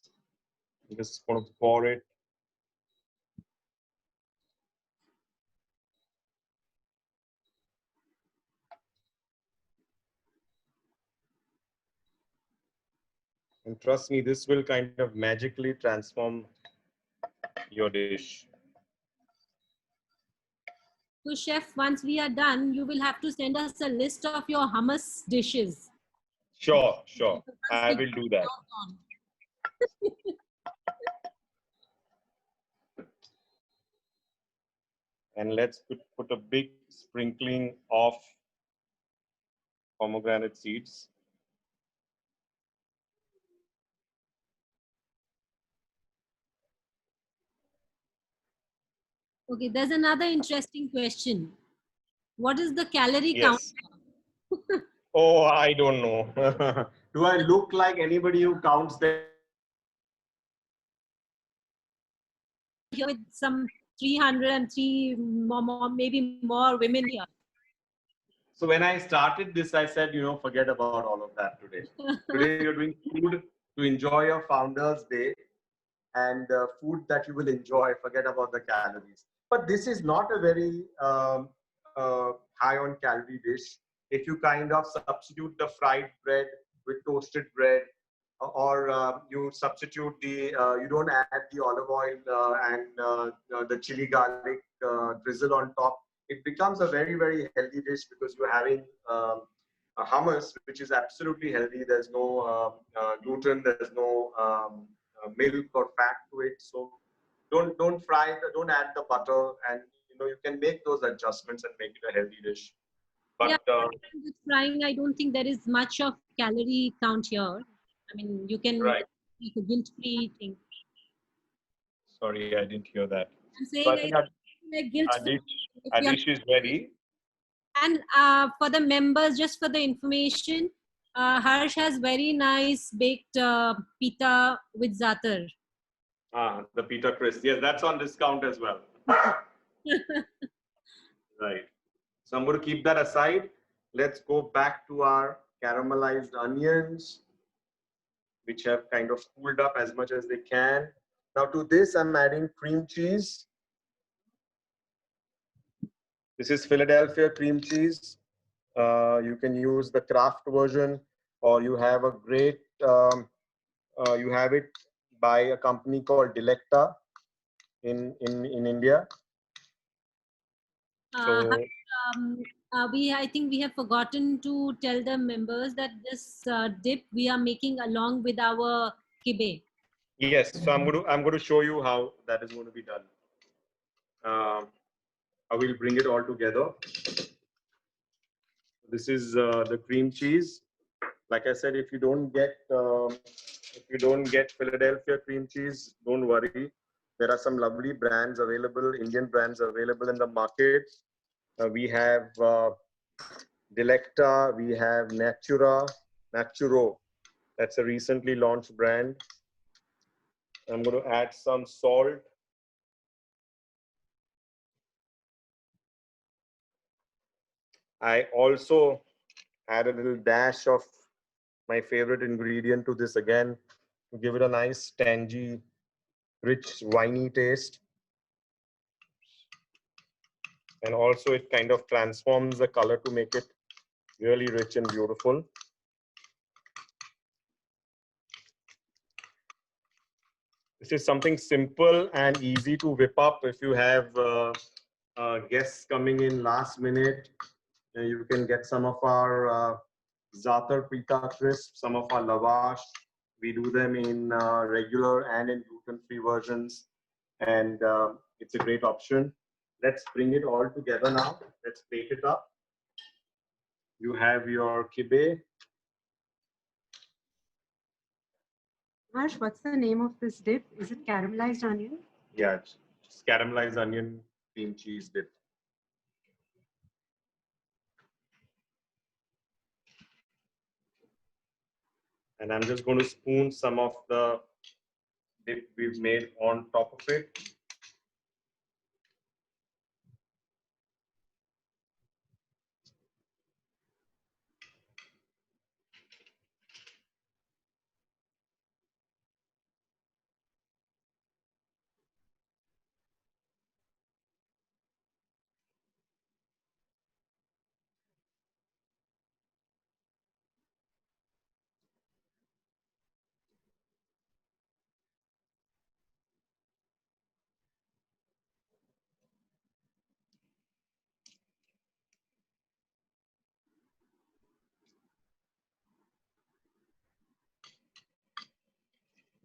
S1: I'm just going to pour it. And trust me, this will kind of magically transform your dish.
S4: So chef, once we are done, you will have to send us a list of your hummus dishes.
S1: Sure, sure.
S4: Once
S1: I
S4: we
S1: will do that.
S4: count on.
S1: And let's put a big sprinkling of pomegranate seeds.
S4: Okay, there's another interesting question. What is the calorie count?
S1: Yes. Oh, I don't know. Do I look like anybody who counts them?
S4: Here with some 303 more, maybe more women here.
S1: So when I started this, I said, forget about all of that today. Today you're doing food to enjoy your Founders Day and food that you will enjoy. Forget about the calories. But this is not a very high on calorie dish. If you kind of substitute the fried bread with toasted bread, or you substitute you don't add the olive oil and the chili garlic drizzle on top, it becomes a very, very healthy dish because you're having a hummus, which is absolutely healthy. There's no gluten, there's no milk or fat to it. So don't add the butter, and you can make those adjustments and make it a healthy dish. But
S4: yeah, with frying, I don't think there is much of calorie count here. I mean, you can
S1: right.
S4: like a guilt-free thing.
S5: Sorry, I didn't hear that.
S4: I'm
S5: So
S4: saying
S5: I think
S4: like guilt-free. If you're
S5: Adish is ready.
S4: And for the members, just for the information, Harsh has very nice baked pita with zaatar.
S5: The Peter Chris. Yes, that's on discount as well. Right. So I'm going to keep that aside. Let's go back to our caramelized onions, which have kind of cooled up as much as they can. Now to this, I'm adding cream cheese. This is Philadelphia cream cheese. You can use the Kraft version, or you have a great, you have it by a company called Delecta in India. So
S4: I think we have forgotten to tell the members that this dip we are making along with our kibe.
S5: yes, so I'm going to show you how that is going to be done. I will bring it all together. This is the cream cheese. Like I said, if you don't get Philadelphia cream cheese, don't worry. There are some lovely brands available, Indian brands available in the market. We have Delecta, we have Naturo. That's a recently launched brand. I'm going to add some salt. I also add a little dash of my favorite ingredient to this again, to give it a nice tangy, rich, winey taste. And also it kind of transforms the color to make it really rich and beautiful. This is something simple and easy to whip up if you have guests coming in last minute. You can get some of our zaatar pita crisp, some of our lavash. We do them in regular and in gluten-free versions, and it's a great option. Let's bring it all together now. Let's plate it up. You have your kibe.
S6: Harsh, what's the name of this dip? Is it caramelized onion?
S5: Yeah, just caramelized onion cream cheese dip. And I'm just going to spoon some of the dip we've made on top of it.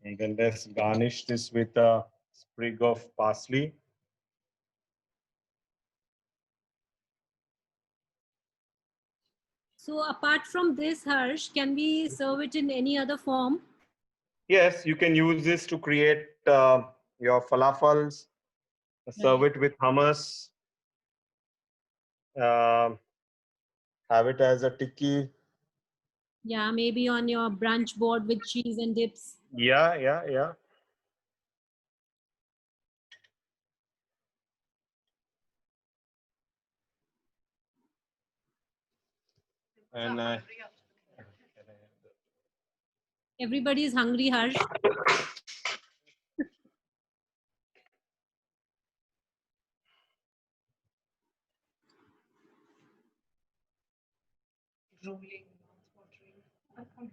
S5: And then let's garnish this with a sprig of parsley.
S4: So apart from this, Harsh, can we serve it in any other form?
S5: Yes, you can use this to create your falafels, serve it with hummus, have it as a tikki.
S4: Yeah, maybe on your brunch board with cheese and dips.
S5: Yeah. And
S4: Everybody is hungry, Harsh.
S6: Rolling, watering. I'll come.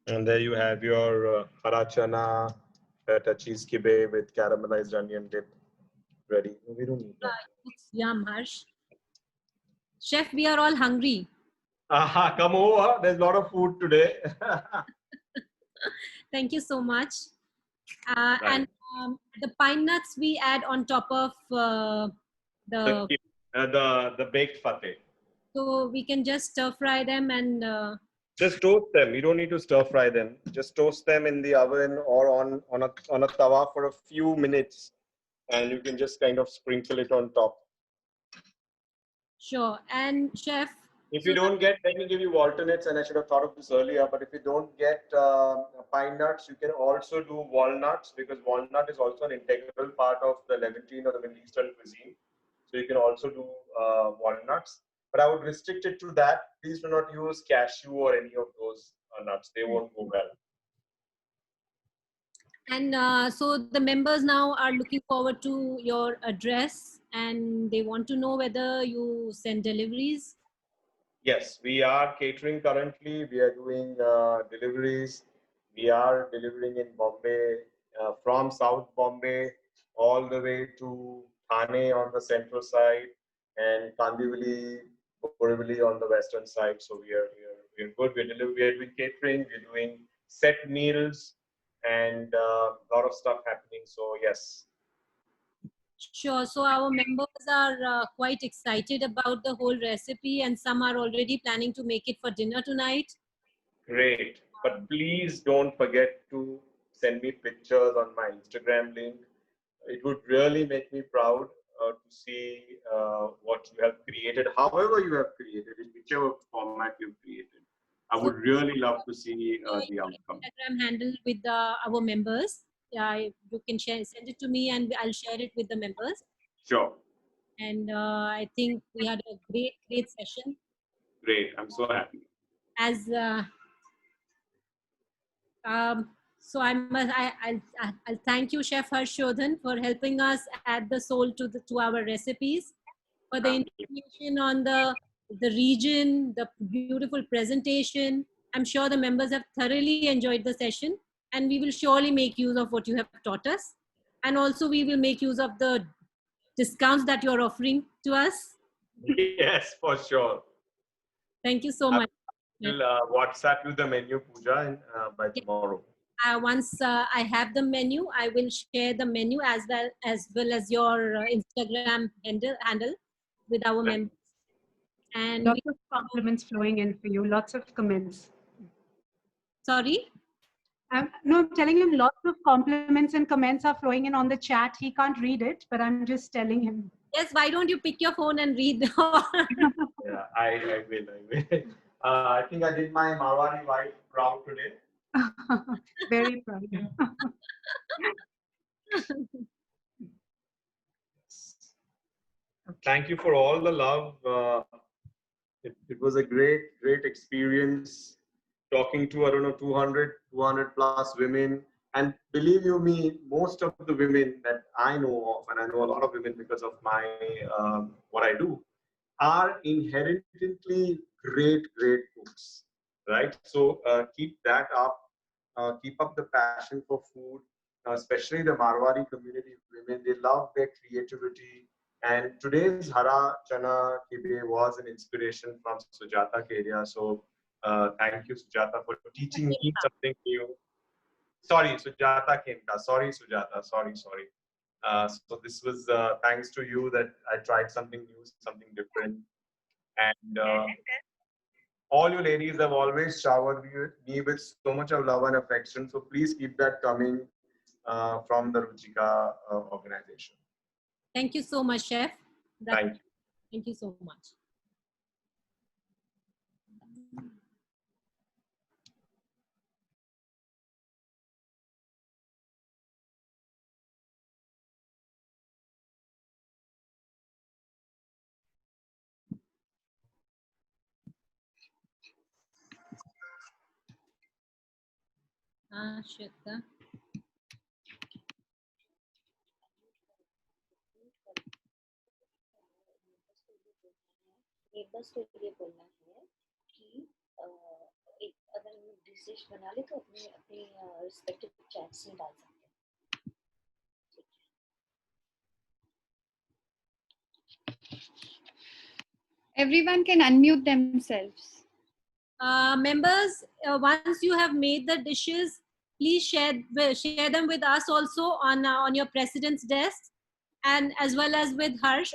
S5: And there you have your hara chana, feta cheese kibe with caramelized onion dip ready. We don't need that.
S4: Looks yum, Harsh. Chef, we are all hungry.
S5: Aha, come over. There's a lot of food today.
S4: Thank you so much.
S5: Right.
S4: And the pine nuts we add on top of The
S5: The baked fateh.
S4: so we can just stir fry them and
S5: Just toast them. You don't need to stir fry them. Just toast them in the oven or on a tawa for a few minutes, and you can just kind of sprinkle it on top.
S4: sure. And chef,
S5: If you don't get, let me give you alternates, and I should have thought of this earlier. But if you don't get pine nuts, you can also do walnuts, because walnut is also an integral part of the Levantine or the Middle Eastern cuisine. So you can also do walnuts. But I would restrict it to that. Please do not use cashew or any of those nuts. They won't go well.
S4: and so the members now are looking forward to your address, and they want to know whether you send deliveries.
S5: Yes, we are catering currently. We are doing deliveries. We are delivering in Bombay, from South Bombay all the way to Thane on the central side and Kandivali, Borivali on the western side. So we are good. We are doing catering. We are doing set meals and a lot of stuff happening. So yes.
S4: Sure. So our members are quite excited about the whole recipe, and some are already planning to make it for dinner tonight.
S5: Great. But please don't forget to send me pictures on my Instagram link. It would really make me proud to see what you have created, however you have created, in whichever format you've created. I would really love to see the outcome.
S4: Instagram handle with our members. Yeah, you can send it to me, and I'll share it with the members.
S5: Sure.
S4: And I think we had a great session.
S5: Great. I'm so happy.
S4: As so I'll thank you, Chef Harshodhan, for helping us add the soul to our recipes, for the information on the region, the beautiful presentation. I'm sure the members have thoroughly enjoyed the session, and we will surely make use of what you have taught us. And also we will make use of the discounts that you're offering to us.
S5: Yes, for sure.
S4: Thank you so much.
S5: I'll WhatsApp you the menu, Pooja, by tomorrow.
S4: Once I have the menu, I will share the menu as well as your Instagram handle with our members. And
S6: Lots of compliments flowing in for you. Lots of comments.
S4: Sorry?
S6: No, I'm telling him lots of compliments and comments are flowing in on the chat. He can't read it, but I'm just telling him.
S4: Yes, why don't you pick your phone and read?
S5: Yeah, I will. I think I did my Marwari wife proud today.
S6: Very proud.
S5: Thank you for all the love. It was a great experience talking to, I don't know, 200 plus women. And believe you me, most of the women that I know of, and I know a lot of women because of my what I do, are inherently great cooks, right? So keep that up. Keep up the passion for food, especially the Marwari community women. They love their creativity. And today's Hara Chana Kibe was an inspiration from Sujata Kedia. So thank you, Sujata, for teaching me something new. Sorry, Sujata Kemka. Sorry, Sujata. Sorry. So this was thanks to you that I tried something new, something different. And all you ladies have always showered me with so much of love and affection. So please keep that coming from the Ruchika organization.
S4: Thank you so much, Chef.
S5: Thank you.
S4: Thank you so much. Shweta.
S7: Neighbours को ये बोलना है कि एक अगर हम dish बना ले तो अपने अपने रिस्पेक्टिव चैट्स में डाल सकते हैं.
S3: Everyone can unmute themselves.
S4: Members, once you have made the dishes, please share them with us also on your president's desk, and as well as with Harsh.